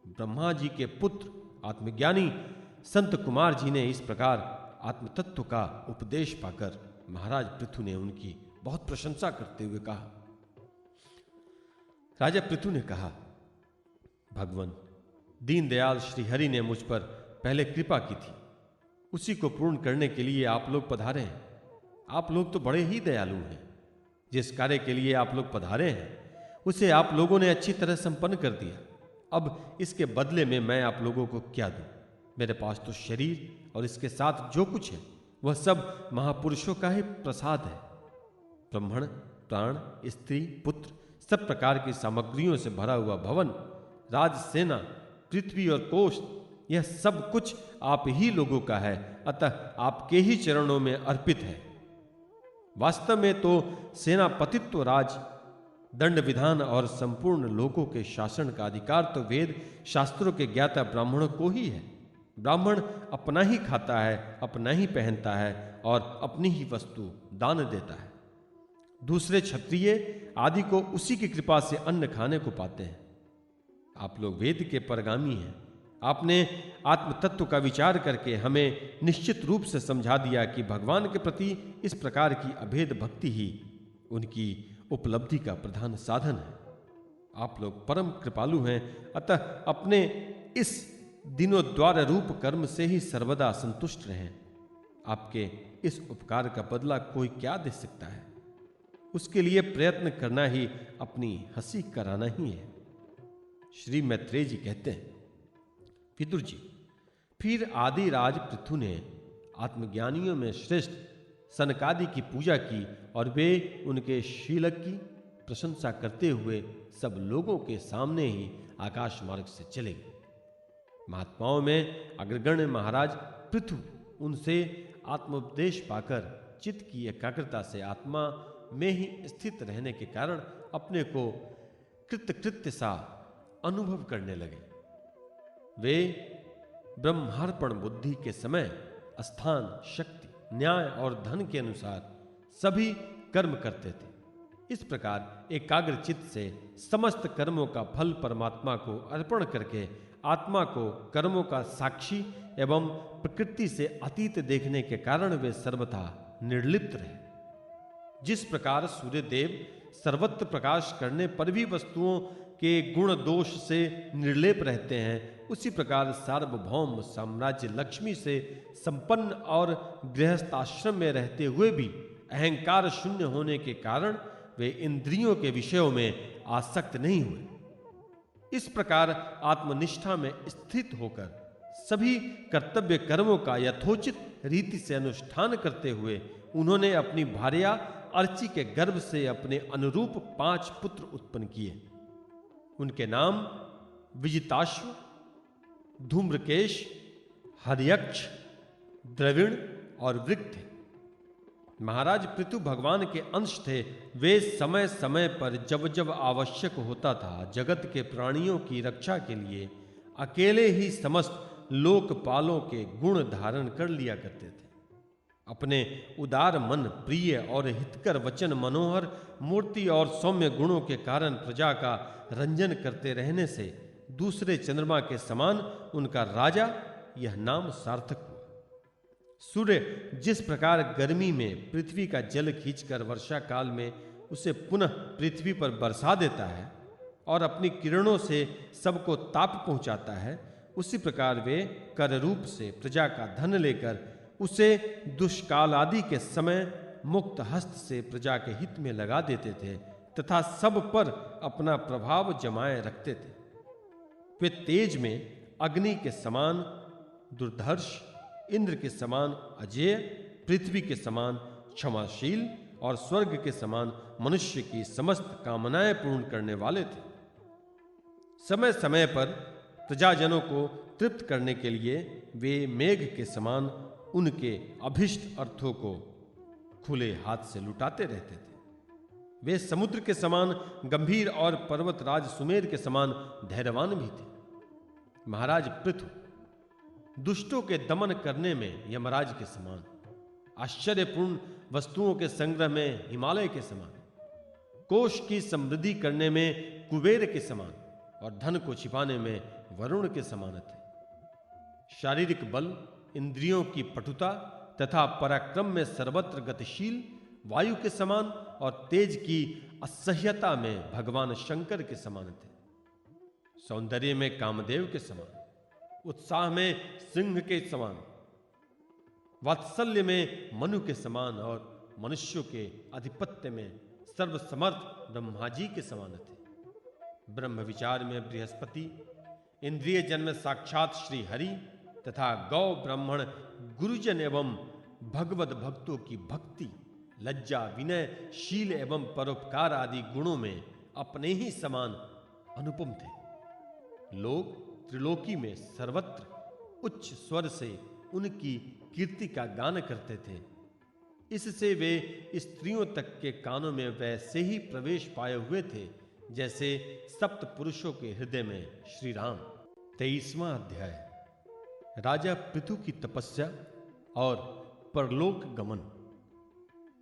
ब्रह्मा जी के पुत्र आत्मज्ञानी संत कुमार जी ने इस प्रकार आत्मतत्व का उपदेश पाकर महाराज पृथु ने उनकी बहुत प्रशंसा करते हुए कहा। राजा पृथु ने कहा, भगवान दीनदयाल श्रीहरि ने मुझ पर पहले कृपा की थी, उसी को पूर्ण करने के लिए आप लोग पधारे हैं। आप लोग तो बड़े ही दयालु हैं। जिस कार्य के लिए आप लोग पधारे हैं उसे आप लोगों ने अच्छी तरह संपन्न कर दिया। अब इसके बदले में मैं आप लोगों को क्या दूं? मेरे पास तो शरीर और इसके साथ जो कुछ है वह सब महापुरुषों का ही प्रसाद है। ब्राह्मण, प्राण, स्त्री, पुत्र, सब प्रकार की सामग्रियों से भरा हुआ भवन, राजसेना, पृथ्वी और कोष, यह सब कुछ आप ही लोगों का है। अतः आपके ही चरणों में अर्पित है। वास्तव में तो सेनापतित्व, राज, दंड विधान और संपूर्ण लोगों के शासन का अधिकार तो वेद शास्त्रों के ज्ञाता ब्राह्मणों को ही है। ब्राह्मण अपना ही खाता है, अपना ही पहनता है और अपनी ही वस्तु दान देता है। दूसरे क्षत्रिय आदि को उसी की कृपा से अन्न खाने को पाते हैं। आप लोग वेद के परगामी हैं। आपने आत्म तत्व का विचार करके हमें निश्चित रूप से समझा दिया कि भगवान के प्रति इस प्रकार की अभेद भक्ति ही उनकी उपलब्धि का प्रधान साधन है। आप लोग परम कृपालु हैं, अतः अपने इस दिनोद्वार रूप कर्म से ही सर्वदा संतुष्ट रहें। आपके इस उपकार का बदला कोई क्या दे सकता है? उसके लिए प्रयत्न करना ही अपनी हंसी कराना ही है। श्री मैत्रेय जी कहते हैं, विदुर जी, फिर आदि राज पृथु ने आत्मज्ञानियों में श्रेष्ठ सनकादि की पूजा की और वे उनके शीलक की प्रशंसा करते हुए सब लोगों के सामने ही आकाश मार्ग से चले गए। महात्माओं में अग्रगण्य महाराज पृथु उनसे आत्मोपदेश पाकर चित्त की एकाग्रता से आत्मा में ही स्थित रहने के कारण अपने को कृत्य सा अनुभव करने लगे। वे ब्रह्मार्पण बुद्धि के समय स्थान, शक्ति, न्याय और धन के अनुसार सभी कर्म करते थे। इस प्रकार एकाग्र चित्त से समस्त कर्मों का फल परमात्मा को अर्पण करके आत्मा को कर्मों का साक्षी एवं प्रकृति से अतीत देखने के कारण वे सर्वथा निर्लिप्त रहे। जिस प्रकार सूर्य देव सर्वत्र प्रकाश करने पर भी वस्तुओं के गुण दोष से निर्लेप रहते हैं, उसी प्रकार सार्वभौम साम्राज्य लक्ष्मी से संपन्न और गृहस्थ आश्रम में रहते हुए भी अहंकार शून्य होने के कारण वे इंद्रियों के विषयों में आसक्त नहीं हुए। इस प्रकार आत्मनिष्ठा में स्थित होकर सभी कर्तव्य कर्मों का यथोचित रीति से अनुष्ठान करते हुए उन्होंने अपनी भार्या अर्ची के गर्भ से अपने अनुरूप 5 पुत्र उत्पन्न किए। उनके नाम विजिताश्व, धूम्रकेश, हर्यक्ष, द्रविण और वृक्क थे। महाराज पृथु भगवान के अंश थे। वे समय समय पर जब जब आवश्यक होता था जगत के प्राणियों की रक्षा के लिए अकेले ही समस्त लोकपालों के गुण धारण कर लिया करते थे। अपने उदार मन, प्रिय और हितकर वचन, मनोहर मूर्ति और सौम्य गुणों के कारण प्रजा का रंजन करते रहने से दूसरे चंद्रमा के समान उनका राजा यह नाम सार्थक हुआ। सूर्य जिस प्रकार गर्मी में पृथ्वी का जल खींचकर वर्षा काल में उसे पुनः पृथ्वी पर बरसा देता है और अपनी किरणों से सबको ताप पहुंचाता है, उसी प्रकार वे कर रूप से प्रजा का धन लेकर उसे दुष्काल आदि के समय मुक्त हस्त से प्रजा के हित में लगा देते थे तथा सब पर अपना प्रभाव जमाए रखते थे। वे तेज में अग्नि के समान दुर्धर्ष, इंद्र के समान अजेय, पृथ्वी के समान क्षमाशील और स्वर्ग के समान मनुष्य की समस्त कामनाएं पूर्ण करने वाले थे। समय समय पर प्रजाजनों को तृप्त करने के लिए वे मेघ के समान उनके अभिष्ट अर्थों को खुले हाथ से लुटाते रहते थे। वे समुद्र के समान गंभीर और पर्वतराज सुमेर के समान धैर्यवान भी थे। महाराज पृथु दुष्टों के दमन करने में यमराज के समान, आश्चर्यपूर्ण वस्तुओं के संग्रह में हिमालय के समान, कोष की समृद्धि करने में कुबेर के समान और धन को छिपाने में वरुण के समान थे। शारीरिक बल, इंद्रियों की पटुता तथा पराक्रम में सर्वत्र गतिशील वायु के समान और तेज की असह्यता में भगवान शंकर के समान थे। सौंदर्य में कामदेव के समान, उत्साह में सिंह के समान, वात्सल्य में मनु के समान और मनुष्यों के आधिपत्य में सर्वसमर्थ ब्रह्मा जी के समान थे। ब्रह्म विचार में बृहस्पति, इंद्रिय जन में साक्षात श्री हरि तथा गौ ब्राह्मण गुरुजन एवं भगवत भक्तों की भक्ति, लज्जा, विनय, शील एवं परोपकार आदि गुणों में अपने ही समान अनुपम थे। लोग त्रिलोकी में सर्वत्र उच्च स्वर से उनकी कीर्ति का गान करते थे। इससे वे स्त्रियों तक के कानों में वैसे ही प्रवेश पाए हुए थे जैसे सप्त पुरुषों के हृदय में श्री राम। 23वां अध्याय। राजा पृथु की तपस्या और परलोक गमन।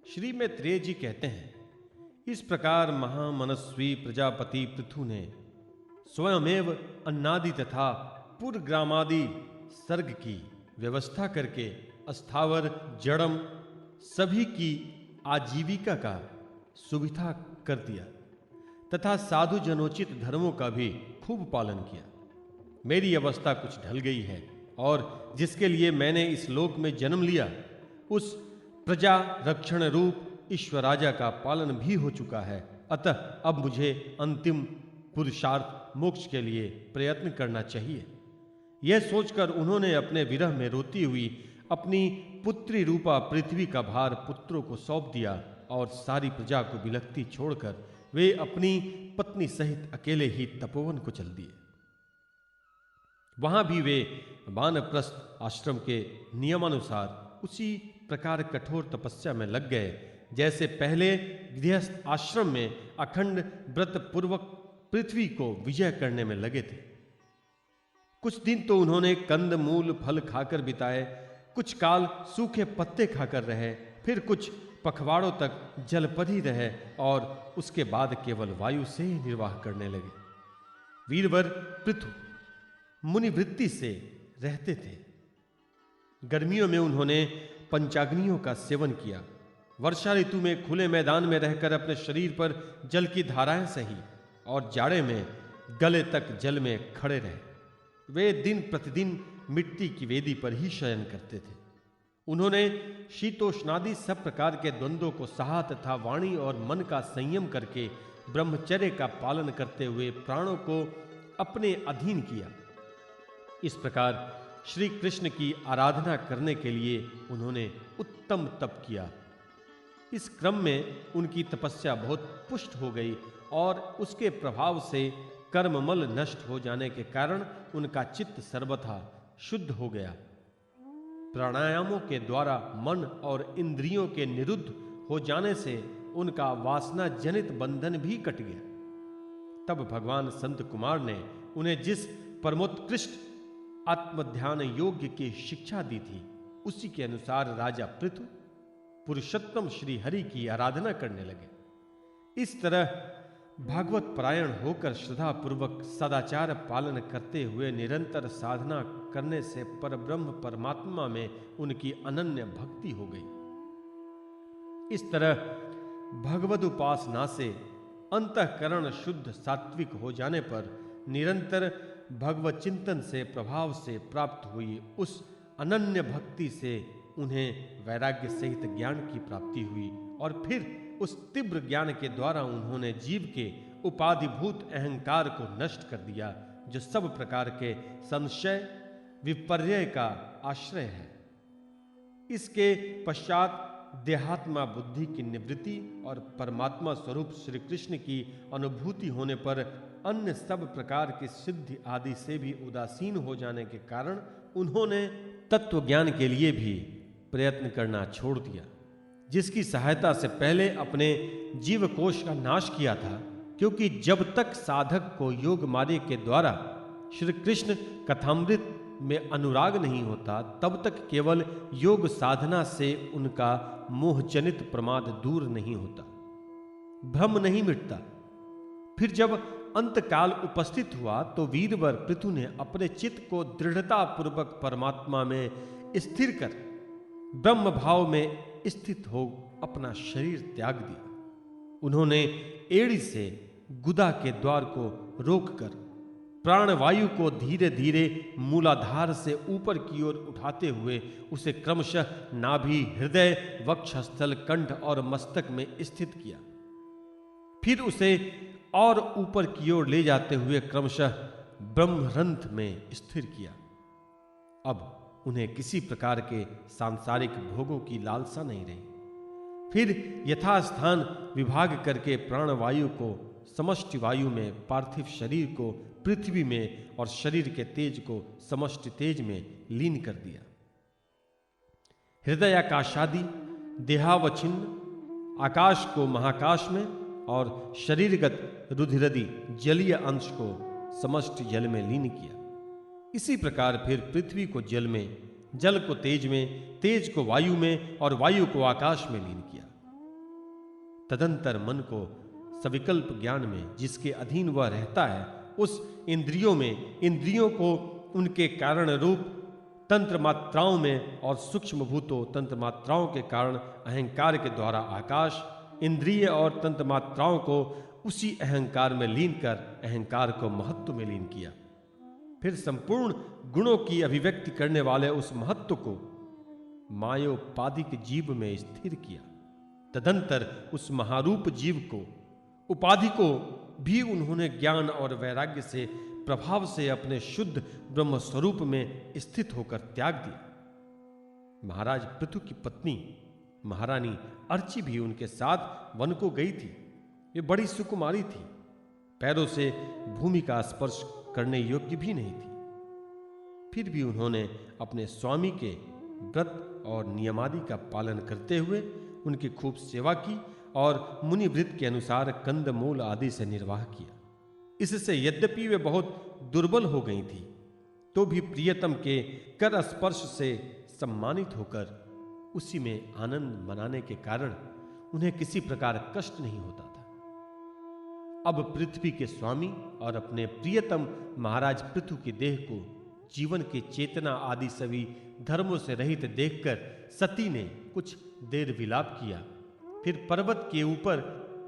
श्री मैत्रेय जी कहते हैं, इस प्रकार महामनस्वी प्रजापति पृथु ने स्वयमेव अन्नादि तथा पुरग्रामादि सर्ग की व्यवस्था करके अस्थावर जड़म सभी की आजीविका का सुविधा कर दिया तथा साधु जनोचित धर्मों का भी खूब पालन किया। मेरी अवस्था कुछ ढल गई है और जिसके लिए मैंने इस लोक में जन्म लिया उस प्रजा रक्षण रूप ईश्वराजा का पालन भी हो चुका है। अतः अब मुझे अंतिम पुरुषार्थ मोक्ष के लिए प्रयत्न करना चाहिए। यह सोचकर उन्होंने अपने विरह में रोती हुई अपनी पुत्री रूपा पृथ्वी का भार पुत्रों को सौंप दिया और सारी प्रजा को बिलखती छोड़कर वे अपनी पत्नी सहित अकेले ही तपोवन को चल दिए। वहां भी वे वानप्रस्थ आश्रम के नियमानुसार उसी प्रकार कठोर तपस्या में लग गए जैसे पहले गृहस्थ आश्रम में अखंड व्रत पूर्वक पृथ्वी को विजय करने में लगे थे। कुछ दिन तो उन्होंने कंद मूल फल खाकर बिताए, कुछ काल सूखे पत्ते खाकर रहे, फिर कुछ पखवाड़ों तक जलपद ही रहे और उसके बाद केवल वायु से ही निर्वाह करने लगे। वीरवर पृथु मुनिवृत्ति से रहते थे। गर्मियों में उन्होंने पंचाग्नियों का सेवन किया। वर्षा ऋतु में खुले मैदान में रहकर अपने शरीर पर जल की धाराएं सही और जाड़े में गले तक जल में खड़े रहे। वे दिन प्रतिदिन मिट्टी की वेदी पर ही शयन करते थे। उन्होंने शीतोष्णादि सब प्रकार के द्वंद्वों को सहा तथा वाणी और मन का संयम करके ब्रह्मचर्य का पालन करते हुए प्राणों को अपने अधीन किया। इस प्रकार श्री कृष्ण की आराधना करने के लिए उन्होंने उत्तम तप किया। इस क्रम में उनकी तपस्या बहुत पुष्ट हो गई और उसके प्रभाव से कर्ममल नष्ट हो जाने के कारण उनका चित्त सर्वथा शुद्ध हो गया। प्राणायामों के द्वारा मन और इंद्रियों के निरुद्ध हो जाने से उनका वासना जनित बंधन भी कट गया। तब भगवान संत कुमार ने उन्हें जिस परमोत्कृष्ट आत्मध्यान योग्य की शिक्षा दी थी, उसी के अनुसार राजा पृथु पुरुषोत्तम श्री हरि की आराधना करने लगे। इस तरह भागवत परायण होकर श्रद्धा पूर्वक सदाचार पालन करते हुए निरंतर साधना करने से परब्रह्म परमात्मा में उनकी अनन्य भक्ति हो गई। इस तरह भगवद उपासना से अंतःकरण शुद्ध सात्विक हो जाने पर निरंतर भगवत चिंतन से प्रभाव से प्राप्त हुई उस अनन्य भक्ति से उन्हें वैराग्य सहित ज्ञान की प्राप्ति हुई और फिर उस तीव्र ज्ञान के द्वारा उन्होंने जीव के उपाधिभूत अहंकार को नष्ट कर दिया, जो सब प्रकार के संशय विपर्यय का आश्रय है। इसके पश्चात देहात्मा बुद्धि की निवृत्ति और परमात्मा स्वरूप श्री कृष्ण की अनुभूति होने पर अन्य सब प्रकार की सिद्धि आदि से भी उदासीन हो जाने के कारण उन्होंने तत्व ज्ञान के लिए भी प्रयत्न करना छोड़ दिया, जिसकी सहायता से पहले अपने जीव कोश का नाश किया था। क्योंकि जब तक साधक को योग मार्ग के द्वारा श्री कृष्ण कथामृत में अनुराग नहीं होता, तब तक केवल योग साधना से उनका मोहजनित प्रमाद दूर नहीं होता, भ्रम नहीं मिटता। फिर जब अंतकाल उपस्थित हुआ तो वीरवर पृथु ने अपने चित्त को दृढ़ता पूर्वक परमात्मा में स्थिर कर ब्रह्म भाव में स्थित हो अपना शरीर त्याग दिया। उन्होंने एड़ी से गुदा के द्वार को रोककर प्राणवायु को धीरे धीरे मूलाधार से ऊपर की ओर उठाते हुए उसे क्रमशः नाभि, हृदय, वक्षस्थल, कंठ और मस्तक में स्थित किया। फिर उसे और ऊपर की ओर ले जाते हुए क्रमशः ब्रह्मरंध्र में स्थिर किया। अब उन्हें किसी प्रकार के सांसारिक भोगों की लालसा नहीं रही। फिर यथास्थान विभाग करके प्राणवायु को समष्टि वायु में, पार्थिव शरीर को पृथ्वी में और शरीर के तेज को समष्टि तेज में लीन कर दिया। हृदयाकाशादि देहावच्छिन्न आकाश को महाकाश में और शरीरगत रुधिरदि जलीय अंश को समष्टि जल में लीन किया। इसी प्रकार फिर पृथ्वी को जल में, जल को तेज में, तेज को वायु में और वायु को आकाश में लीन किया। तदंतर मन को सविकल्प ज्ञान में, जिसके अधीन वह रहता है, उस इंद्रियों में, इंद्रियों को उनके कारण रूप तंत्र मात्राओं में और सूक्ष्म भूतों तंत्र मात्राओं के कारण अहंकार के द्वारा आकाश, इंद्रिय और तंत्र मात्राओं को उसी अहंकार में लीन कर अहंकार को महत्व में लीन किया। फिर संपूर्ण गुणों की अभिव्यक्ति करने वाले उस महत्व को मायोपाधिक जीव में स्थिर किया। तदंतर उस महारूप जीव को, उपाधि को भी उन्होंने ज्ञान और वैराग्य से प्रभाव से अपने शुद्ध ब्रह्म स्वरूप में स्थित होकर त्याग दिया। महाराज पृथु की पत्नी महारानी अर्ची भी उनके साथ वन को गई थी। वे बड़ी सुकुमारी थी, पैरों से भूमि का स्पर्श करने योग्य भी नहीं थी। फिर भी उन्होंने अपने स्वामी के व्रत और नियमादि का पालन करते हुए उनकी खूब सेवा की और मुनि वृत्त के अनुसार कंदमूल आदि से निर्वाह किया। इससे यद्यपि वे बहुत दुर्बल हो गई थी, तो भी प्रियतम के कर स्पर्श से सम्मानित होकर उसी में आनंद मनाने के कारण उन्हें किसी प्रकार कष्ट नहीं होता था। अब पृथ्वी के स्वामी और अपने प्रियतम महाराज पृथु की देह को जीवन की चेतना आदि सभी धर्मों से रहित देखकर सती ने कुछ देर विलाप किया। फिर पर्वत के ऊपर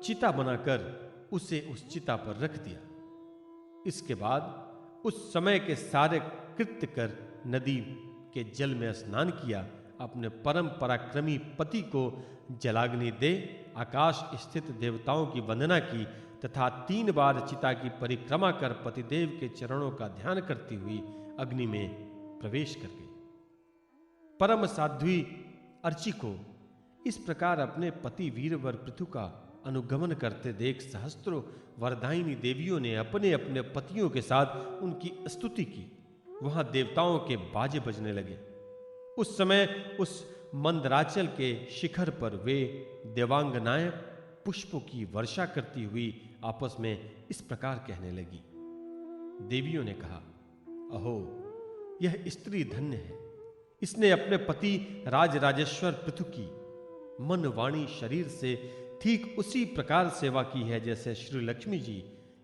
चिता बनाकर उसे उस चिता पर रख दिया। इसके बाद उस समय के सारे कृत्य कर नदी के जल में स्नान किया, अपने परम पराक्रमी पति को जलाग्नि दे आकाश स्थित देवताओं की वंदना की तथा 3 बार चिता की परिक्रमा कर पतिदेव के चरणों का ध्यान करती हुई अग्नि में प्रवेश कर गई। परम साध्वी अर्ची को इस प्रकार अपने पति वीरवर पृथु का अनुगमन करते देख सहस्त्रों वरदायिनी देवियों ने अपने अपने पतियों के साथ उनकी स्तुति की। वहां देवताओं के बाजे बजने लगे। उस समय उस मंदराचल के शिखर पर वे देवांगनाएं पुष्पों की वर्षा करती हुई आपस में इस प्रकार कहने लगी। देवियों ने कहा, अहो, यह स्त्री धन्य है। इसने अपने पति राजराजेश्वर पृथु की मन वाणी शरीर से ठीक उसी प्रकार सेवा की है जैसे श्री लक्ष्मी जी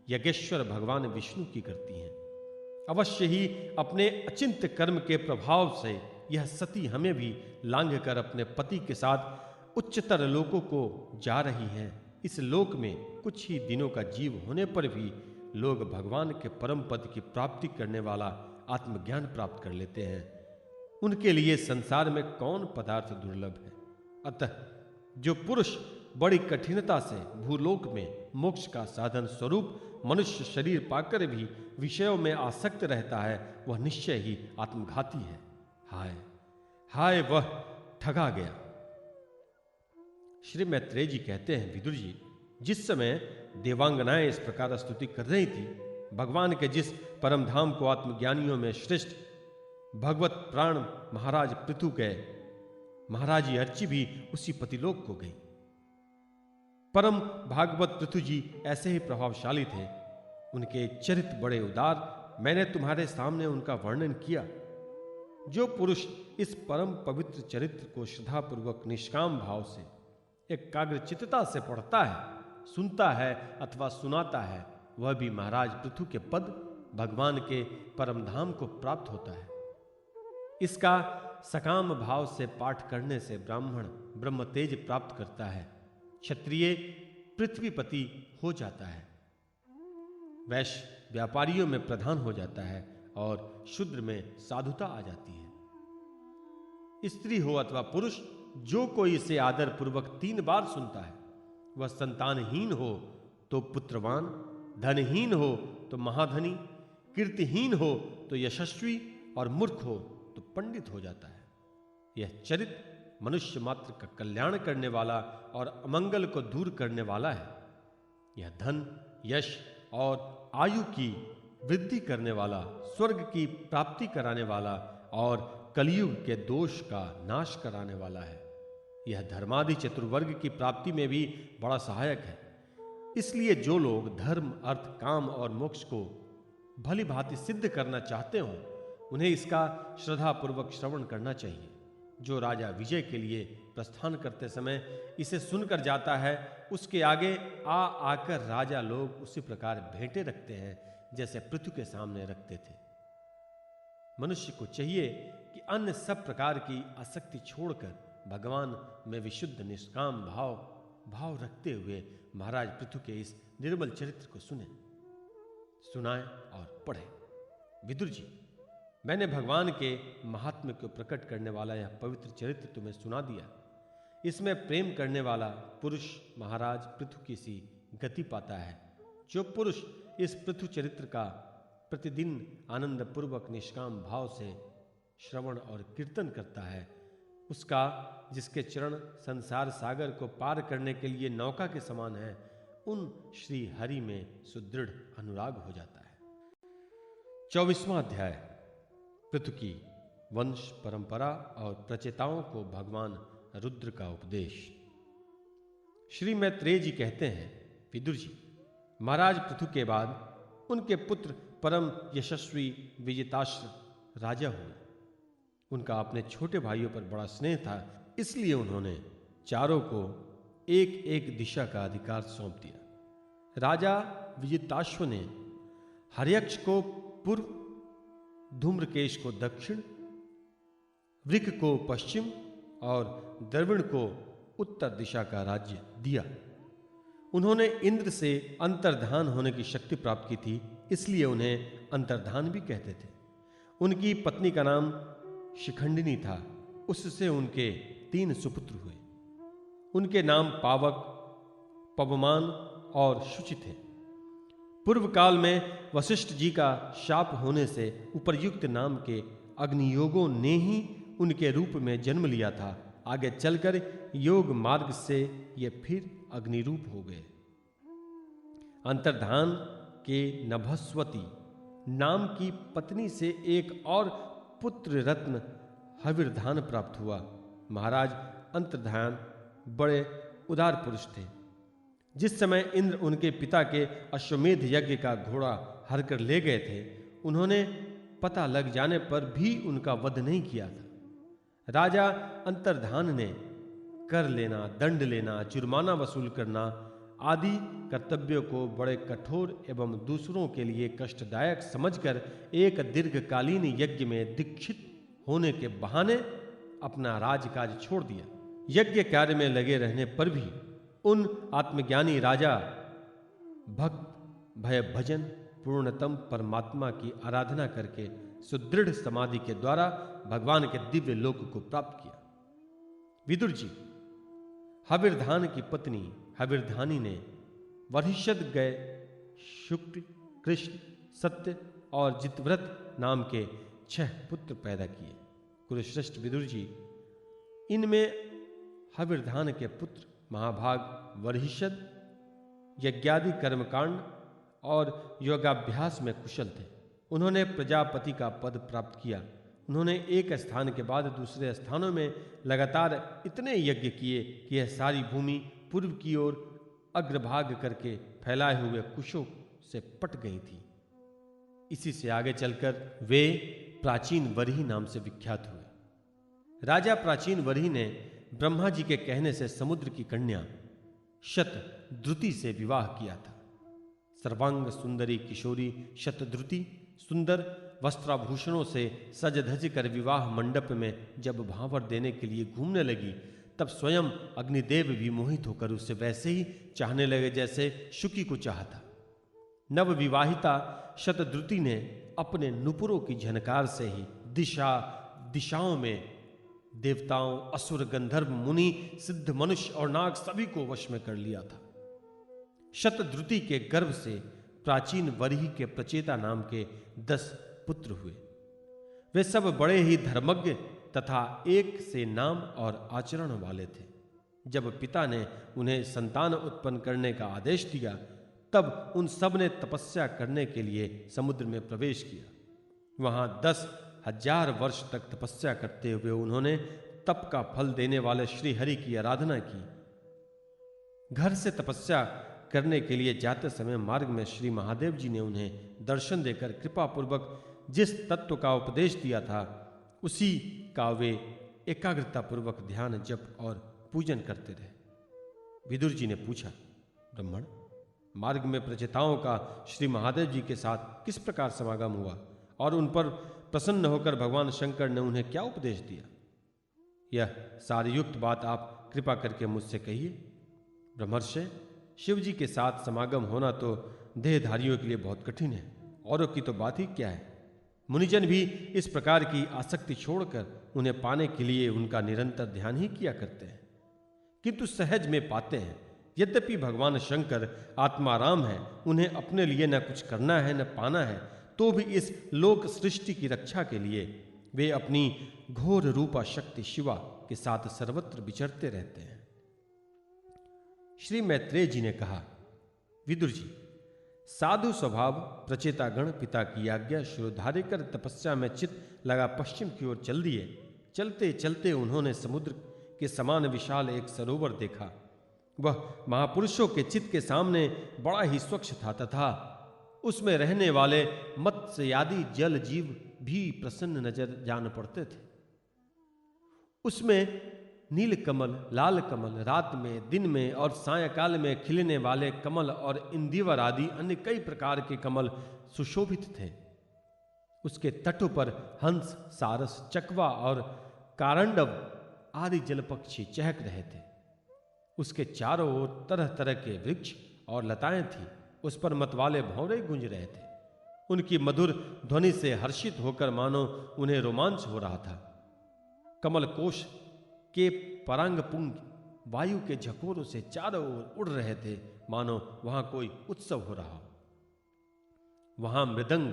यज्ञेश्वर भगवान विष्णु की करती हैं। अवश्य ही अपने अचिंत कर्म के प्रभाव से यह सती हमें भी लांघ कर अपने पति के साथ उच्चतर लोकों को जा रही हैं। इस लोक में कुछ ही दिनों का जीव होने पर भी लोग भगवान के परम पद की प्राप्ति करने वाला आत्मज्ञान प्राप्त कर लेते हैं। उनके लिए संसार में कौन पदार्थ दुर्लभ है। अतः जो पुरुष बड़ी कठिनता से भूलोक में मोक्ष का साधन स्वरूप मनुष्य शरीर पाकर भी विषयों में आसक्त रहता है, वह निश्चय ही आत्मघाती है। हाय हाय, वह ठगा गया। श्री मैत्रेय जी कहते हैं, विदुर जी, जिस समय देवांगनाएं इस प्रकार स्तुति कर रही थी, भगवान के जिस परम धाम को आत्मज्ञानियों में श्रेष्ठ भगवत प्राण महाराज पृथु गए, महाराजी अर्ची भी उसी पतिलोक को गई। परम भागवत पृथु जी ऐसे ही प्रभावशाली थे। उनके चरित्र बड़े उदार, मैंने तुम्हारे सामने उनका वर्णन किया। जो पुरुष इस परम पवित्र चरित्र को श्रद्धापूर्वक निष्काम भाव से एकाग्रचित्तता से पढ़ता है, सुनता है अथवा सुनाता है, वह भी महाराज पृथु के पद भगवान के परम धाम को प्राप्त होता है। इसका सकाम भाव से पाठ करने से ब्राह्मण ब्रह्म तेज प्राप्त करता है, क्षत्रिय पृथ्वीपति हो जाता है, वैश्य व्यापारियों में प्रधान हो जाता है और शूद्र में साधुता आ जाती है। स्त्री हो अथवा पुरुष, जो कोई इसे आदर पूर्वक 3 बार सुनता है, वह संतानहीन हो तो पुत्रवान, धनहीन हो तो महाधनी, कीर्तिहीन हो तो यशस्वी और मूर्ख हो तो पंडित हो जाता है। यह चरित्र मनुष्य मात्र का कल्याण करने वाला और अमंगल को दूर करने वाला है। यह धन, यश और आयु की वृद्धि करने वाला, स्वर्ग की प्राप्ति कराने वाला और कलयुग के दोष का नाश कराने वाला है। यह धर्मादि चतुर्वर्ग की प्राप्ति में भी बड़ा सहायक है। इसलिए जो लोग धर्म, अर्थ, काम और मोक्ष को भली भांति सिद्ध करना चाहते हों, उन्हें इसका श्रद्धापूर्वक श्रवण करना चाहिए। जो राजा विजय के लिए प्रस्थान करते समय इसे सुनकर जाता है, उसके आगे आकर राजा लोग उसी प्रकार भेंटे रखते हैं जैसे पृथु के सामने रखते थे। मनुष्य को चाहिए कि अन्य सब प्रकार की आसक्ति छोड़कर भगवान में विशुद्ध निष्काम भाव रखते हुए महाराज पृथु के इस निर्मल चरित्र को सुनाएं और पढ़ें। विदुर जी, मैंने भगवान के महात्म्य को प्रकट करने वाला यह पवित्र चरित्र तुम्हें सुना दिया। इसमें प्रेम करने वाला पुरुष महाराज पृथु की सी गति पाता है। जो पुरुष इस पृथु चरित्र का प्रतिदिन आनंद पूर्वक निष्काम भाव से श्रवण और कीर्तन करता है, उसका, जिसके चरण संसार सागर को पार करने के लिए नौका के समान है, उन श्री हरि में सुदृढ़ अनुराग हो जाता है। 24वां अध्याय, पृथु की वंश परंपरा और प्रचेताओं को भगवान रुद्र का उपदेश। श्री मैत्रेय जी कहते हैं, विदुर जी, महाराज पृथु के बाद उनके पुत्र परम यशस्वी विजिताश्र राजा हुए। उनका अपने छोटे भाइयों पर बड़ा स्नेह था, इसलिए उन्होंने चारों को एक एक दिशा का अधिकार सौंप दिया। राजा विजिताश्व ने हर्यक्ष को पूर्व, धूम्रकेश को दक्षिण, वृक को पश्चिम और द्रविण को उत्तर दिशा का राज्य दिया। उन्होंने इंद्र से अंतर्धान होने की शक्ति प्राप्त की थी, इसलिए उन्हें अंतर्धान भी कहते थे। उनकी पत्नी का नाम शिखंडिनी था। उससे उनके 3 सुपुत्र हुए। उनके नाम पावक, पवमान और शुचि थे। पूर्व काल में वशिष्ठ जी का शाप होने से उपर्युक्त नाम के अग्नियोगों ने ही उनके रूप में जन्म लिया था। आगे चलकर योग मार्ग से ये फिर अग्निरूप हो गए। अंतर्धान के नभस्वती नाम की पत्नी से एक और पुत्र रत्न हविर्धान प्राप्त हुआ। महाराज अंतर्धान बड़े उदार पुरुष थे। जिस समय इंद्र उनके पिता के अश्वमेध यज्ञ का घोड़ा हर कर ले गए थे, उन्होंने पता लग जाने पर भी उनका वध नहीं किया था। राजा अंतर्धान ने कर लेना, दंड लेना, जुर्माना वसूल करना आदि कर्तव्यों को बड़े कठोर एवं दूसरों के लिए कष्टदायक समझकर एक दीर्घकालीन यज्ञ में दीक्षित होने के बहाने अपना राजकाज छोड़ दिया। यज्ञ कार्य में लगे रहने पर भी उन आत्मज्ञानी राजा भक्त भय भजन पूर्णतम परमात्मा की आराधना करके सुदृढ़ समाधि के द्वारा भगवान के दिव्य लोक को प्राप्त किया। विदुर जी, हविर्धान की पत्नी हविर्धानी ने वरिष्ठ गए शुक्ल, कृष्ण, सत्य और जितव्रत नाम के 6 पुत्र पैदा किए। कुरुश्रेष्ठ विदुर जी, इनमें हविर्धान के पुत्र महाभाग वरिष्ठ यज्ञादि कर्मकांड और योगाभ्यास में कुशल थे। उन्होंने प्रजापति का पद प्राप्त किया। उन्होंने एक स्थान के बाद दूसरे स्थानों में लगातार इतने यज्ञ किए कि यह सारी भूमि पूर्व की ओर अग्रभाग करके फैलाए हुए कुशों से पट गई थी। इसी से आगे चलकर वे प्राचीन वरही नाम से विख्यात हुए। राजा प्राचीन वरही ने ब्रह्मा जी के कहने से समुद्र की कन्या शतद्रुति से विवाह किया था। सर्वांग सुंदरी किशोरी शतद्रुति सुंदर वस्त्राभूषणों से सज धज कर विवाह मंडप में जब भांवर देने के लिए घूमने लगी, तब स्वयं अग्निदेव भी मोहित होकर उसे वैसे ही चाहने लगे जैसे शुकी को चाहा था। नव विवाहिता शतद्रुति ने अपने नुपुरों की झनकार से ही दिशाओं में देवताओं, असुर, गंधर्व, मुनि, सिद्ध, मनुष्य और नाग सभी को वश में कर लिया था। शतद्रुति के गर्भ से प्राचीन वरही के प्रचेता नाम के 10 पुत्र हुए। वे सब बड़े ही धर्मज्ञ तथा एक से नाम और आचरण वाले थे। जब पिता ने उन्हें संतान उत्पन्न करने का आदेश दिया, तब उन सब ने तपस्या करने के लिए समुद्र में प्रवेश किया। वहां 10,000 वर्ष तक तपस्या करते हुए उन्होंने तप का फल देने वाले श्री हरि की आराधना की। घर से तपस्या करने के लिए जाते समय मार्ग में श्री महादेव जी ने उन्हें दर्शन देकर कृपा पूर्वक जिस तत्व का उपदेश दिया था, उसी का वे एकाग्रता पूर्वक ध्यान, जप और पूजन करते रहे। विदुर जी ने पूछा, ब्राह्मण, मार्ग में प्रचेताओं का श्री महादेव जी के साथ किस प्रकार समागम हुआ और उन पर प्रसन्न होकर भगवान शंकर ने उन्हें क्या उपदेश दिया? यह सारयुक्त बात आप कृपा करके मुझसे कहिए। ब्रह्मर्षि, शिव जी के साथ समागम होना तो देहधारियों के लिए बहुत कठिन है, औरों की तो बात ही क्या है। मुनिजन भी इस प्रकार की आसक्ति छोड़कर उन्हें पाने के लिए उनका निरंतर ध्यान ही किया करते हैं, किंतु सहज में पाते हैं। यद्यपि भगवान शंकर आत्माराम है, उन्हें अपने लिए न कुछ करना है न पाना है, तो भी इस लोक सृष्टि की रक्षा के लिए वे अपनी घोर रूपा शक्ति शिवा के साथ सर्वत्र विचरते रहते हैं। श्री मैत्रेय जी ने कहा, विदुर जी, साधु स्वभाव प्रचेतागण पिता की आज्ञा शिरोधार्य कर तपस्या में चित्त लगा पश्चिम की ओर चल दिए। चलते चलते उन्होंने समुद्र के समान विशाल एक सरोवर देखा। वह महापुरुषों के चित्त के सामने बड़ा ही स्वच्छ था तथा उसमें रहने वाले मत्स्य आदि जल जीव भी प्रसन्न नजर जान पड़ते थे। उसमें नील कमल, लाल कमल, रात में, दिन में और सायंकाल में खिलने वाले कमल और इंदिवर आदि अन्य कई प्रकार के कमल सुशोभित थे। उसके तटों पर हंस, सारस, चकवा और कारंडव आदि जलपक्षी चहक रहे थे। उसके चारों ओर तरह तरह के वृक्ष और लताएं थी। उस पर मतवाले भंवरे गूंज रहे थे। उनकी मधुर ध्वनि से हर्षित होकर मानो उन्हें रोमांच हो रहा था। कमल कोश के परांग पुंग वायु के झकोरों से चारों ओर उड़ रहे थे, मानो वहां कोई उत्सव हो रहा हो। वहां मृदंग,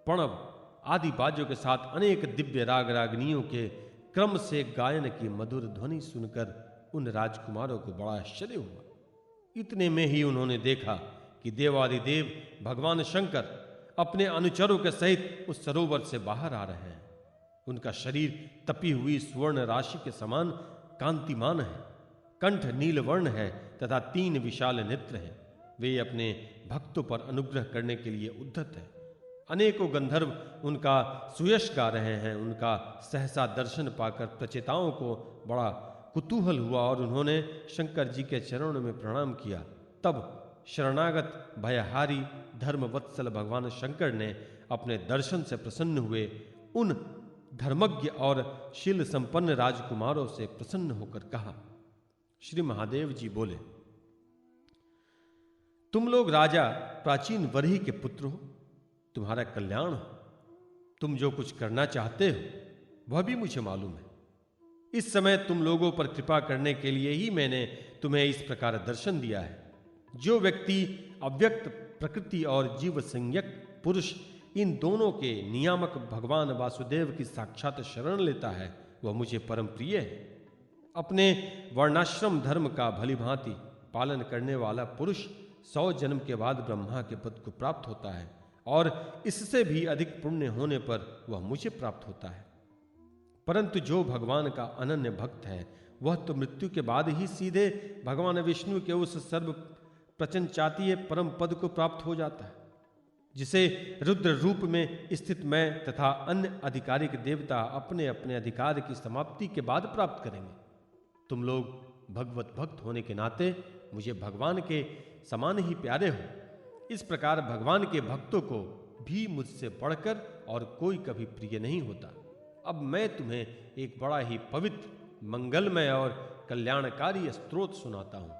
प्रणव आदि बाजों के साथ अनेक दिव्य राग रागनियों के क्रम से गायन की मधुर ध्वनि सुनकर उन राजकुमारों को बड़ा आश्चर्य हुआ। इतने में ही उन्होंने देखा कि देवादिदेव भगवान शंकर अपने अनुचरों के सहित उस सरोवर से बाहर आ रहे हैं। उनका शरीर तपी हुई स्वर्ण राशि के समान कांतिमान है, कंठ नीलवर्ण है तथा 3 विशाल नेत्र हैं। वे अपने भक्तों पर अनुग्रह करने के लिए उद्धत हैं। अनेकों गंधर्व उनका सुयश गा रहे हैं। उनका सहसा दर्शन पाकर प्रचेताओं को बड़ा कुतूहल हुआ और उन्होंने शंकर जी के चरणों में प्रणाम किया। तब शरणागत भयहारी धर्मवत्सल भगवान शंकर ने अपने दर्शन से प्रसन्न हुए उन धर्मज्ञ और शील संपन्न राजकुमारों से प्रसन्न होकर कहा। श्री महादेव जी बोले, तुम लोग राजा प्राचीन वरही के पुत्र हो, तुम्हारा कल्याण हो। तुम जो कुछ करना चाहते हो वह भी मुझे मालूम है। इस समय तुम लोगों पर कृपा करने के लिए ही मैंने तुम्हें इस प्रकार दर्शन दिया है। जो व्यक्ति अव्यक्त प्रकृति और जीव संज्ञक पुरुष इन दोनों के नियामक भगवान वासुदेव की साक्षात शरण लेता है वह मुझे परम प्रिय है। अपने वर्णाश्रम धर्म का भलीभांति पालन करने वाला पुरुष 100 जन्म के बाद ब्रह्मा के पद को प्राप्त होता है और इससे भी अधिक पुण्य होने पर वह मुझे प्राप्त होता है। परंतु जो भगवान का अनन्य भक्त है वह तो मृत्यु के बाद ही सीधे भगवान विष्णु के उस सर्व प्रचंचातीय परम पद को प्राप्त हो जाता है, जिसे रुद्र रूप में स्थित मैं तथा अन्य आधिकारिक देवता अपने अपने अधिकार की समाप्ति के बाद प्राप्त करेंगे। तुम लोग भगवत भक्त होने के नाते मुझे भगवान के समान ही प्यारे हो। इस प्रकार भगवान के भक्तों को भी मुझसे बढ़कर और कोई कभी प्रिय नहीं होता। अब मैं तुम्हें एक बड़ा ही पवित्र, मंगलमय और कल्याणकारी स्तोत्र सुनाता हूं।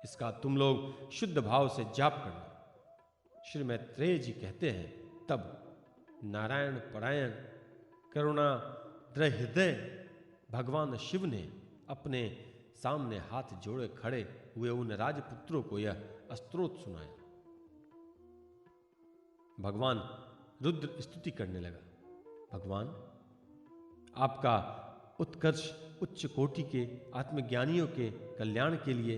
इसका तुम लोग शुद्ध भाव से जाप करना। श्री मैत्रेय जी कहते हैं, तब नारायण परायण करुणा हृदय भगवान शिव ने अपने सामने हाथ जोड़े खड़े हुए उन राजपुत्रों को यह स्तोत्र सुनाया। भगवान रुद्र स्तुति करने लगा। भगवान, आपका उत्कर्ष उच्च कोटि के आत्मज्ञानियों के कल्याण के लिए,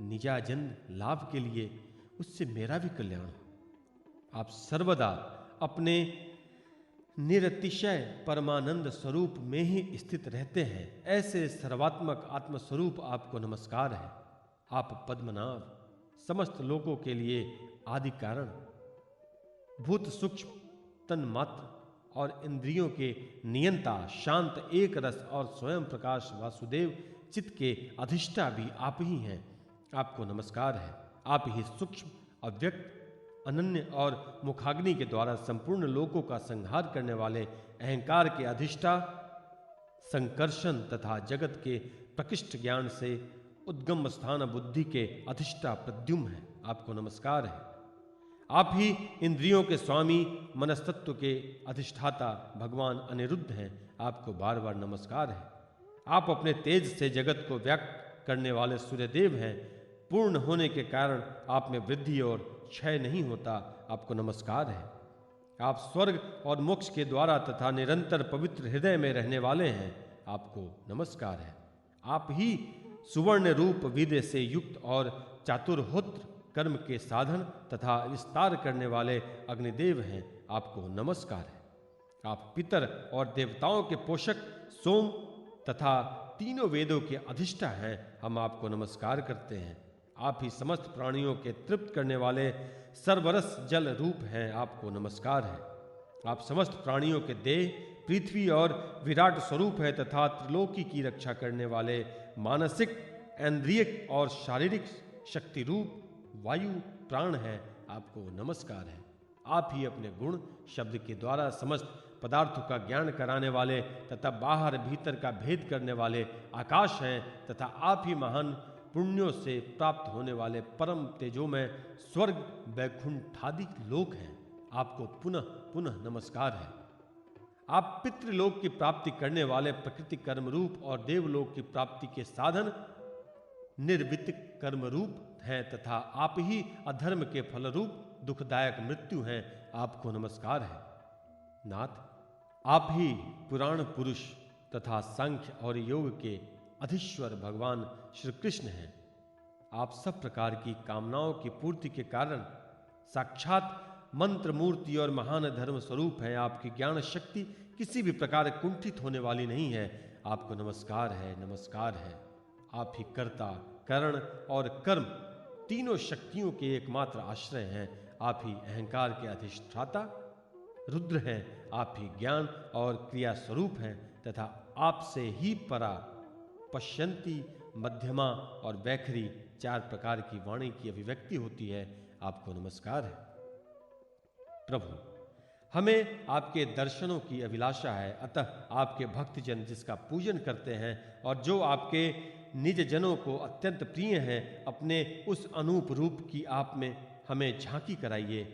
निजाजन लाभ के लिए, उससे मेरा भी कल्याण हो। आप सर्वदा अपने निरतिशय परमानंद स्वरूप में ही स्थित रहते हैं। ऐसे सर्वात्मक आत्मस्वरूप आपको नमस्कार है। आप पद्मनाभ, समस्त लोगों के लिए आदि कारण, भूत सूक्ष्म तन मात्र और इंद्रियों के नियंता, शांत एक रस और स्वयं प्रकाश वासुदेव चित्त के अधिष्ठा भी आप ही हैं। आपको नमस्कार है। आप ही सूक्ष्म, अव्यक्त, अनन्य और मुखाग्नि के द्वारा संपूर्ण लोकों का संहार करने वाले अहंकार के अधिष्ठा, संकर्षण तथा जगत के प्रकृष्ट ज्ञान से उद्गम स्थान बुद्धि के अधिष्ठा प्रद्युम्न है। आपको नमस्कार है। आप ही इंद्रियों के स्वामी, मनस्तत्व के अधिष्ठाता भगवान अनिरुद्ध हैं। आपको बार बार नमस्कार है। आप अपने तेज से जगत को व्यक्त करने वाले सूर्यदेव हैं। पूर्ण होने के कारण आप में वृद्धि और क्षय नहीं होता। आपको नमस्कार है। आप स्वर्ग और मोक्ष के द्वारा तथा निरंतर पवित्र हृदय में रहने वाले हैं। आपको नमस्कार है। आप ही सुवर्ण रूप विद्य से युक्त और चातुर्होत्र कर्म के साधन तथा विस्तार करने वाले अग्निदेव हैं। आपको नमस्कार है। आप पितर और देवताओं के पोषक सोम तथा तीनों वेदों के अधिष्ठा हैं। हम आपको नमस्कार करते हैं। आप ही समस्त प्राणियों के तृप्त करने वाले सर्वरस जल रूप हैं। आपको नमस्कार है। आप समस्त प्राणियों के देह, पृथ्वी और विराट स्वरूप है तथा त्रिलोकी की रक्षा करने वाले मानसिक, इंद्रियक और शारीरिक शक्ति रूप वायु प्राण है, आपको नमस्कार है। आप ही अपने गुण शब्द के द्वारा समस्त पदार्थों का ज्ञान कराने वाले तथा बाहर भीतर का भेद करने वाले आकाश हैं तथा आप ही महान पुण्यों से प्राप्त होने वाले परम तेजोमय स्वर्ग वैकुंठादि लोक हैं। आपको पुनः पुनः नमस्कार है। आप पितृलोक की प्राप्ति करने वाले प्रकृति कर्म रूप और देवलोक की प्राप्ति के साधन निर्वित कर्म रूप हैं तथा आप ही अधर्म के फल रूप दुखदायक मृत्यु हैं। आपको नमस्कार है। नाथ, आप ही पुराण पुरुष तथा सांख्य और योग के अधीश्वर भगवान श्री कृष्ण हैं। आप सब प्रकार की कामनाओं की पूर्ति के कारण साक्षात मंत्र मूर्ति और महान धर्म स्वरूप है। आपकी ज्ञान शक्ति किसी भी प्रकार कुंठित होने वाली नहीं है। आपको नमस्कार है, नमस्कार है। आप ही कर्ता, करण और कर्म तीनों शक्तियों के एकमात्र आश्रय हैं। आप ही अहंकार के अधिष्ठाता रुद्र हैं। आप ही ज्ञान और क्रिया स्वरूप हैं तथा आपसे ही परा पश्यंती, मध्यमा और वैखरी चार प्रकार की वाणी की अभिव्यक्ति होती है। आपको नमस्कार है। प्रभु, हमें आपके दर्शनों की अभिलाषा है, अतः आपके भक्तजन जिसका पूजन करते हैं और जो आपके निज जनों को अत्यंत प्रिय हैं, अपने उस अनूप रूप की आप में हमें झांकी कराइए।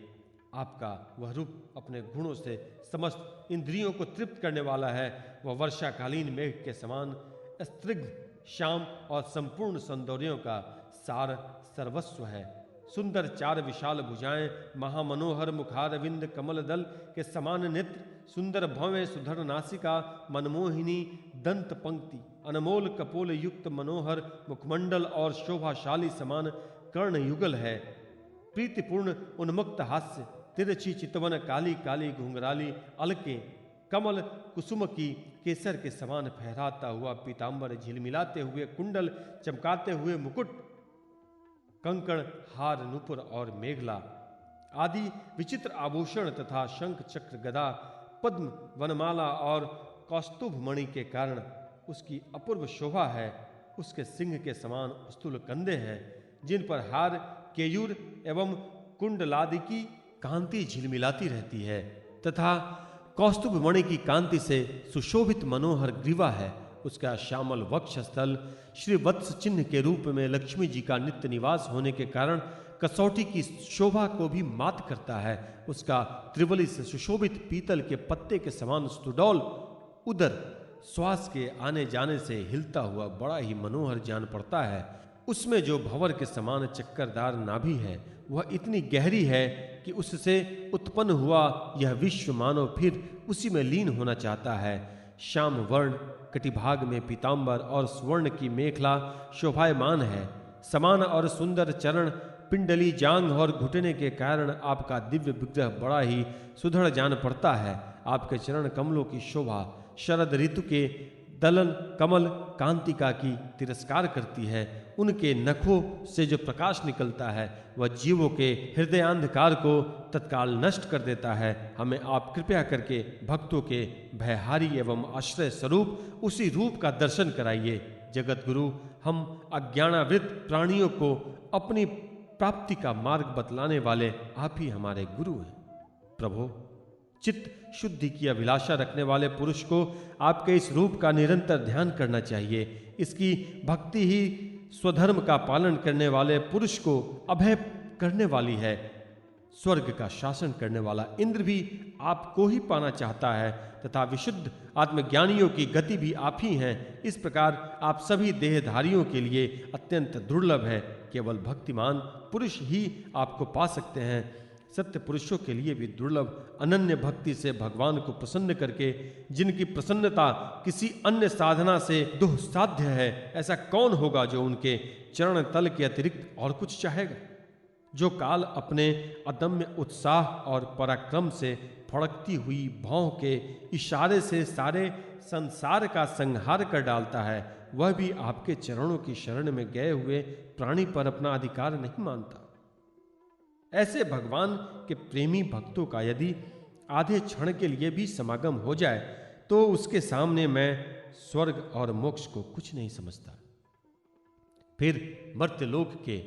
आपका वह रूप अपने गुणों से समस्त इंद्रियों को तृप्त करने वाला है। वह वर्षाकालीन मेघ के समान स्निग्ध, श्याम और संपूर्ण सौंदर्यों का सार सर्वस्व है। सुंदर चार विशाल भुजाएं, महामनोहर मुखारविंद, कमल दल के समान नेत्र, सुंदर भवें सुधर नासिका, मनमोहिनी दंत पंक्ति, अनमोल कपोल युक्त मनोहर मुखमंडल और शोभाशाली समान कर्ण युगल है। प्रीतिपूर्ण उन्मुक्त हास्य, तिरछी चितवन, काली काली घुंघराली अलके, कमल कुसुम की केसर के समान फहराता हुआ पीतांबर, झिलमिलाते हुए कुंडल, चमकाते हुए मुकुट, कंकण, हार, नुपुर और मेघला आदि विचित्र आभूषण तथा शंख, चक्र, गदा, पद्म, वनमाला और कौस्तुभ मणि के कारण उसकी अपूर्व शोभा है। उसके सिंह के समान स्थूल कंधे हैं जिन पर हार, केयूर एवं कुंडलादि की कांति झिलमिलाती रहती है तथा कौस्तुभ मणि की कांति से सुशोभित मनोहर ग्रीवा है। उसका श्यामल वक्षस्थल श्री वत्स चिन्ह के रूप में लक्ष्मी जी का नित्य निवास होने के कारण कसौटी की शोभा को भी मात करता है। उसका त्रिवली से सुशोभित पीतल के पत्ते के समान सुडौल उदर श्वास के आने जाने से हिलता हुआ बड़ा ही मनोहर जान पड़ता है। उसमें जो भंवर के समान चक्करदार नाभि है वह इतनी गहरी है कि उससे उत्पन्न हुआ यह विश्व मानो फिर उसी में लीन होना चाहता है। श्याम वर्ण कटिभाग में पीतांबर और स्वर्ण की मेखला शोभायमान है। समान और सुंदर चरण, पिंडली जांघ और घुटने के कारण आपका दिव्य विग्रह बड़ा ही सुदृढ़ जान पड़ता है। आपके चरण कमलों की शोभा शरद ऋतु के दलन कमल कांतिका की तिरस्कार करती है। उनके नखों से जो प्रकाश निकलता है वह जीवों के हृदयांधकार को तत्काल नष्ट कर देता है। हमें आप कृपया करके भक्तों के भयहारी एवं आश्रय स्वरूप उसी रूप का दर्शन कराइए। जगत गुरु, हम अज्ञानावृत प्राणियों को अपनी प्राप्ति का मार्ग बतलाने वाले आप ही हमारे गुरु हैं। प्रभु, चित्त शुद्धि की अभिलाषा रखने वाले पुरुष को आपके इस रूप का निरंतर ध्यान करना चाहिए। इसकी भक्ति ही स्वधर्म का पालन करने वाले पुरुष को अभय करने वाली है। स्वर्ग का शासन करने वाला इंद्र भी आपको ही पाना चाहता है तथा विशुद्ध आत्मज्ञानियों की गति भी आप ही हैं। इस प्रकार आप सभी देहधारियों के लिए अत्यंत दुर्लभ है। केवल भक्तिमान पुरुष ही आपको पा सकते हैं। सत्य पुरुषों के लिए भी दुर्लभ अनन्य भक्ति से भगवान को प्रसन्न करके, जिनकी प्रसन्नता किसी अन्य साधना से दुस्साध्य है, ऐसा कौन होगा जो उनके चरण तल के अतिरिक्त और कुछ चाहेगा। जो काल अपने अदम्य उत्साह और पराक्रम से फड़कती हुई भौं के इशारे से सारे संसार का संहार कर डालता है, वह भी आपके चरणों की शरण में गए हुए प्राणी पर अपना अधिकार नहीं मानता। ऐसे भगवान के प्रेमी भक्तों का यदि आधे क्षण के लिए भी समागम हो जाए तो उसके सामने मैं स्वर्ग और मोक्ष को कुछ नहीं समझता। फिर मर्त्य लोक के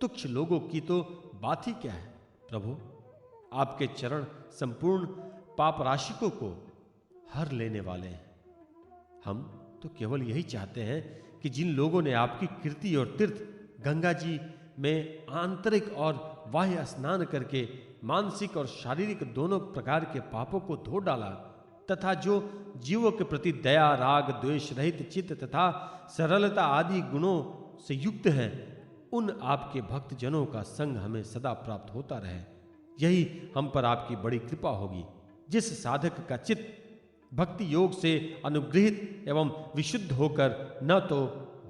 तुच्छ लोगों की तो बात ही क्या है। प्रभु, आपके चरण संपूर्ण पाप राशिकों को हर लेने वाले हैं। हम तो केवल यही चाहते हैं कि जिन लोगों ने आपकी कीर्ति और तीर्थ गंगा जी में आंतरिक और बाह्य स्नान करके मानसिक और शारीरिक दोनों प्रकार के पापों को धो डाला तथा जो जीवों के प्रति दया, राग, द्वेष रहित चित्त तथा सरलता आदि गुणों से युक्त हैं, उन आपके भक्त जनों का संग हमें सदा प्राप्त होता रहे। यही हम पर आपकी बड़ी कृपा होगी। जिस साधक का चित्त भक्ति योग से अनुग्रहित एवं विशुद्ध होकर न तो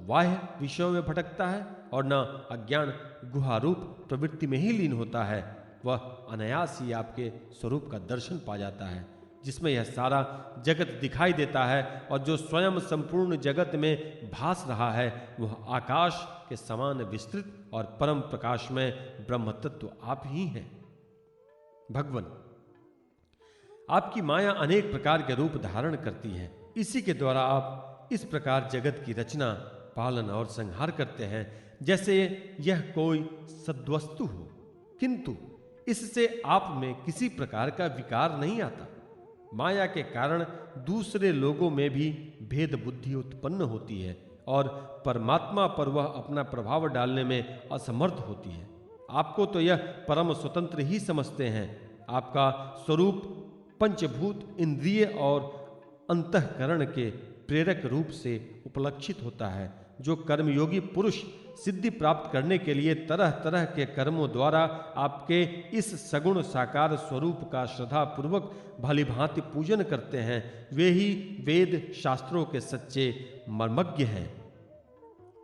बाह्य विषयों में भटकता है और न अज्ञान गुहारूप प्रवृत्ति में ही लीन होता है, वह अनायास ही आपके स्वरूप का दर्शन पा जाता है, जिसमें यह सारा जगत दिखाई देता है और जो स्वयं संपूर्ण जगत में भास रहा है वह आकाश के समान विस्तृत और परम प्रकाश में ब्रह्म तत्व आप ही हैं। भगवान, आपकी माया अनेक प्रकार के रूप धारण करती है। इसी के द्वारा आप इस प्रकार जगत की रचना, पालन और संहार करते हैं जैसे यह कोई सद्वस्तु हो, किंतु इससे आप में किसी प्रकार का विकार नहीं आता। माया के कारण दूसरे लोगों में भी भेद बुद्धि उत्पन्न होती है और परमात्मा पर वह अपना प्रभाव डालने में असमर्थ होती है। आपको तो यह परम स्वतंत्र ही समझते हैं। आपका स्वरूप पंचभूत, इंद्रिय और अंतःकरण के प्रेरक रूप से उपलक्षित होता है। जो कर्मयोगी पुरुष सिद्धि प्राप्त करने के लिए तरह तरह के कर्मों द्वारा आपके इस सगुण साकार स्वरूप का श्रद्धा पूर्वक भलीभांति पूजन करते हैं, वे ही वेद शास्त्रों के सच्चे मर्मज्ञ हैं।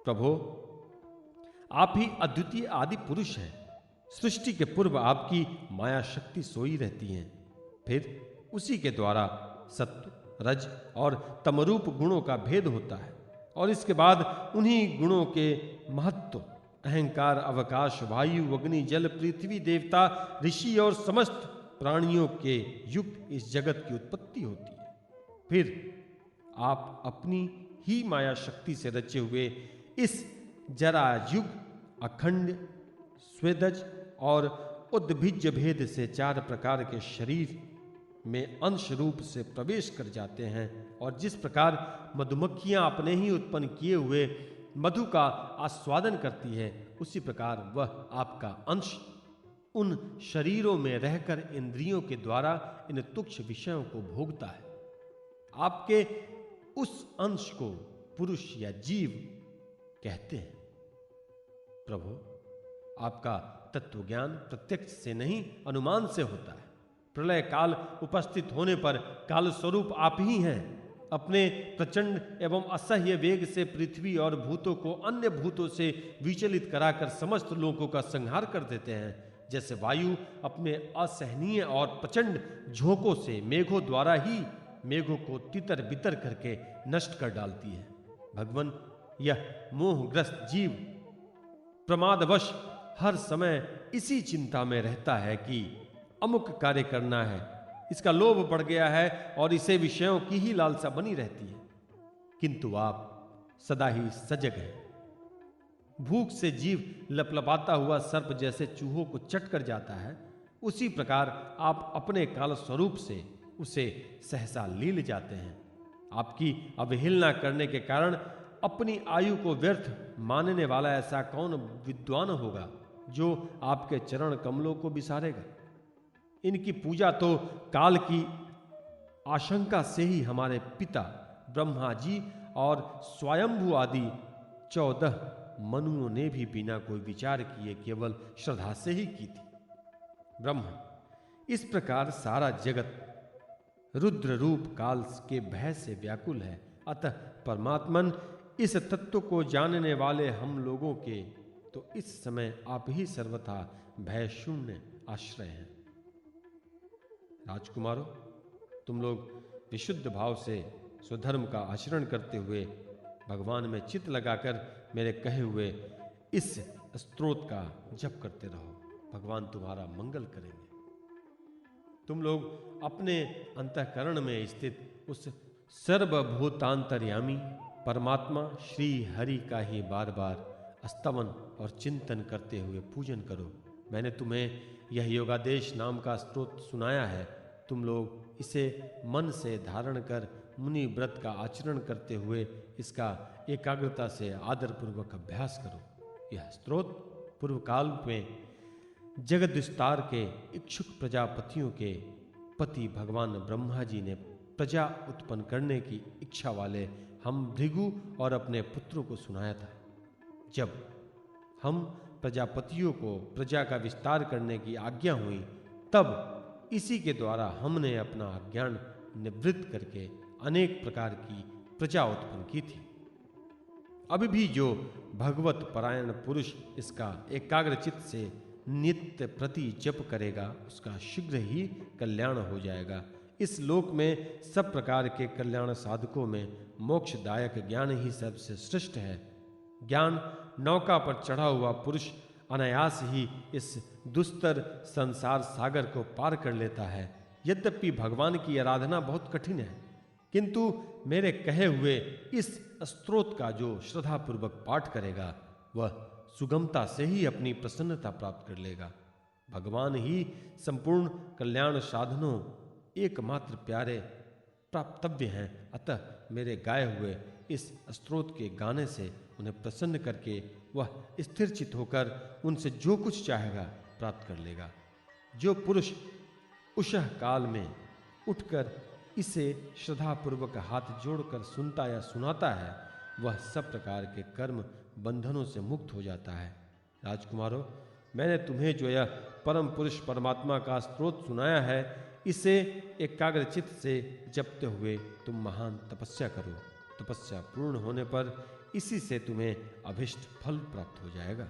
प्रभो, आप ही अद्वितीय आदि पुरुष हैं। सृष्टि के पूर्व आपकी माया शक्ति सोई रहती है, फिर उसी के द्वारा सत्व, रज और तमरूप गुणों का भेद होता है और इसके बाद उन्हीं गुणों के महत्व, अहंकार, अवकाश, वायु, अग्नि, जल, पृथ्वी, देवता, ऋषि और समस्त प्राणियों के युक्त इस जगत की उत्पत्ति होती है। फिर आप अपनी ही माया शक्ति से रचे हुए इस जरायुग, अखंड, स्वेदज और उद्भिज भेद से चार प्रकार के शरीर में अंश रूप से प्रवेश कर जाते हैं और जिस प्रकार मधुमक्खियां अपने ही उत्पन्न किए हुए मधु का आस्वादन करती है, उसी प्रकार वह आपका अंश उन शरीरों में रहकर इंद्रियों के द्वारा इन तुच्छ विषयों को भोगता है। आपके उस अंश को पुरुष या जीव कहते हैं। प्रभु, आपका तत्व ज्ञान प्रत्यक्ष से नहीं अनुमान से होता है। प्रलय काल उपस्थित होने पर काल स्वरूप आप ही हैं। अपने प्रचंड एवं असह्य वेग से पृथ्वी और भूतों को अन्य भूतों से विचलित कराकर समस्त लोगों का संहार कर देते हैं, जैसे वायु अपने असहनीय और प्रचंड झोंकों से मेघों द्वारा ही मेघों को तितर बितर करके नष्ट कर डालती है। भगवान, यह मोहग्रस्त जीव प्रमादवश हर समय इसी चिंता में रहता है कि अमुक कार्य करना है, इसका लोभ बढ़ गया है और इसे विषयों की ही लालसा बनी रहती है, किंतु आप सदा ही सजग हैं। भूख से जीव लपलपाता हुआ सर्प जैसे चूहों को चट कर जाता है, उसी प्रकार आप अपने काल स्वरूप से उसे सहसा लील जाते हैं। आपकी अवहेलना करने के कारण अपनी आयु को व्यर्थ मानने वाला ऐसा कौन विद्वान होगा जो आपके चरण कमलों को बिसारेगा। इनकी पूजा तो काल की आशंका से ही हमारे पिता ब्रह्मा जी और स्वयंभू आदि 14 मनुओं ने भी बिना कोई विचार किए केवल श्रद्धा से ही की थी। ब्रह्म, इस प्रकार सारा जगत रुद्र रूप काल के भय से व्याकुल है। अतः परमात्मन, इस तत्व को जानने वाले हम लोगों के तो इस समय आप ही सर्वथा भय शून्य आश्रय हैं। राजकुमारों, तुम लोग विशुद्ध भाव से स्वधर्म का आचरण करते हुए भगवान में चित्त लगाकर मेरे कहे हुए इस स्तोत्र का जप करते रहो। भगवान तुम्हारा मंगल करेंगे। तुम लोग अपने अंतःकरण में स्थित उस सर्वभूतांतर्यामी परमात्मा श्री हरि का ही बार बार स्तवन और चिंतन करते हुए पूजन करो। मैंने तुम्हें यह योगादेश नाम का स्तोत्र सुनाया है, तुम लोग इसे मन से धारण कर मुनि व्रत का आचरण करते हुए इसका एकाग्रता से आदरपूर्वक अभ्यास करो। यह स्तोत्र पूर्व काल में जगत विस्तार के इच्छुक प्रजापतियों के पति भगवान ब्रह्मा जी ने प्रजा उत्पन्न करने की इच्छा वाले हम भृगु और अपने पुत्रों को सुनाया था। जब हम प्रजापतियों को प्रजा का विस्तार करने की आज्ञा हुई, तब इसी के द्वारा हमने अपना अज्ञान निवृत्त करके अनेक प्रकार की प्रजा उत्पन्न की थी। अभी भी जो भगवत परायण पुरुष इसका एकाग्रचित्त से नित्य प्रति जप करेगा, उसका शीघ्र ही कल्याण हो जाएगा। इस लोक में सब प्रकार के कल्याण साधकों में मोक्षदायक ज्ञान ही सबसे श्रेष्ठ है। ज्ञान नौका पर चढ़ा हुआ पुरुष अनायास ही इस दुस्तर संसार सागर को पार कर लेता है। यद्यपि भगवान की आराधना बहुत कठिन है, किंतु मेरे कहे हुए इस स्तोत्र का जो श्रद्धापूर्वक पाठ करेगा, वह सुगमता से ही अपनी प्रसन्नता प्राप्त कर लेगा। भगवान ही संपूर्ण कल्याण साधनों एकमात्र प्यारे प्राप्तव्य हैं। अतः मेरे गाए हुए इस स्तोत्र के गाने से उन्हें प्रसन्न करके वह स्थिर चित्त होकर उनसे जो कुछ चाहेगा प्राप्त कर लेगा। जो पुरुष उषः काल में उठकर इसे श्रद्धापूर्वक हाथ जोड़कर सुनता या सुनाता है, वह सब प्रकार के कर्म बंधनों से मुक्त हो जाता है। राजकुमारों, मैंने तुम्हें जो यह परम पुरुष परमात्मा का स्तोत्र सुनाया है, इसे एकाग्रचित्त से जपते हुए तुम महान तपस्या करो। तपस्या पूर्ण होने पर इसी से तुम्हें अभिष्ट फल प्राप्त हो जाएगा।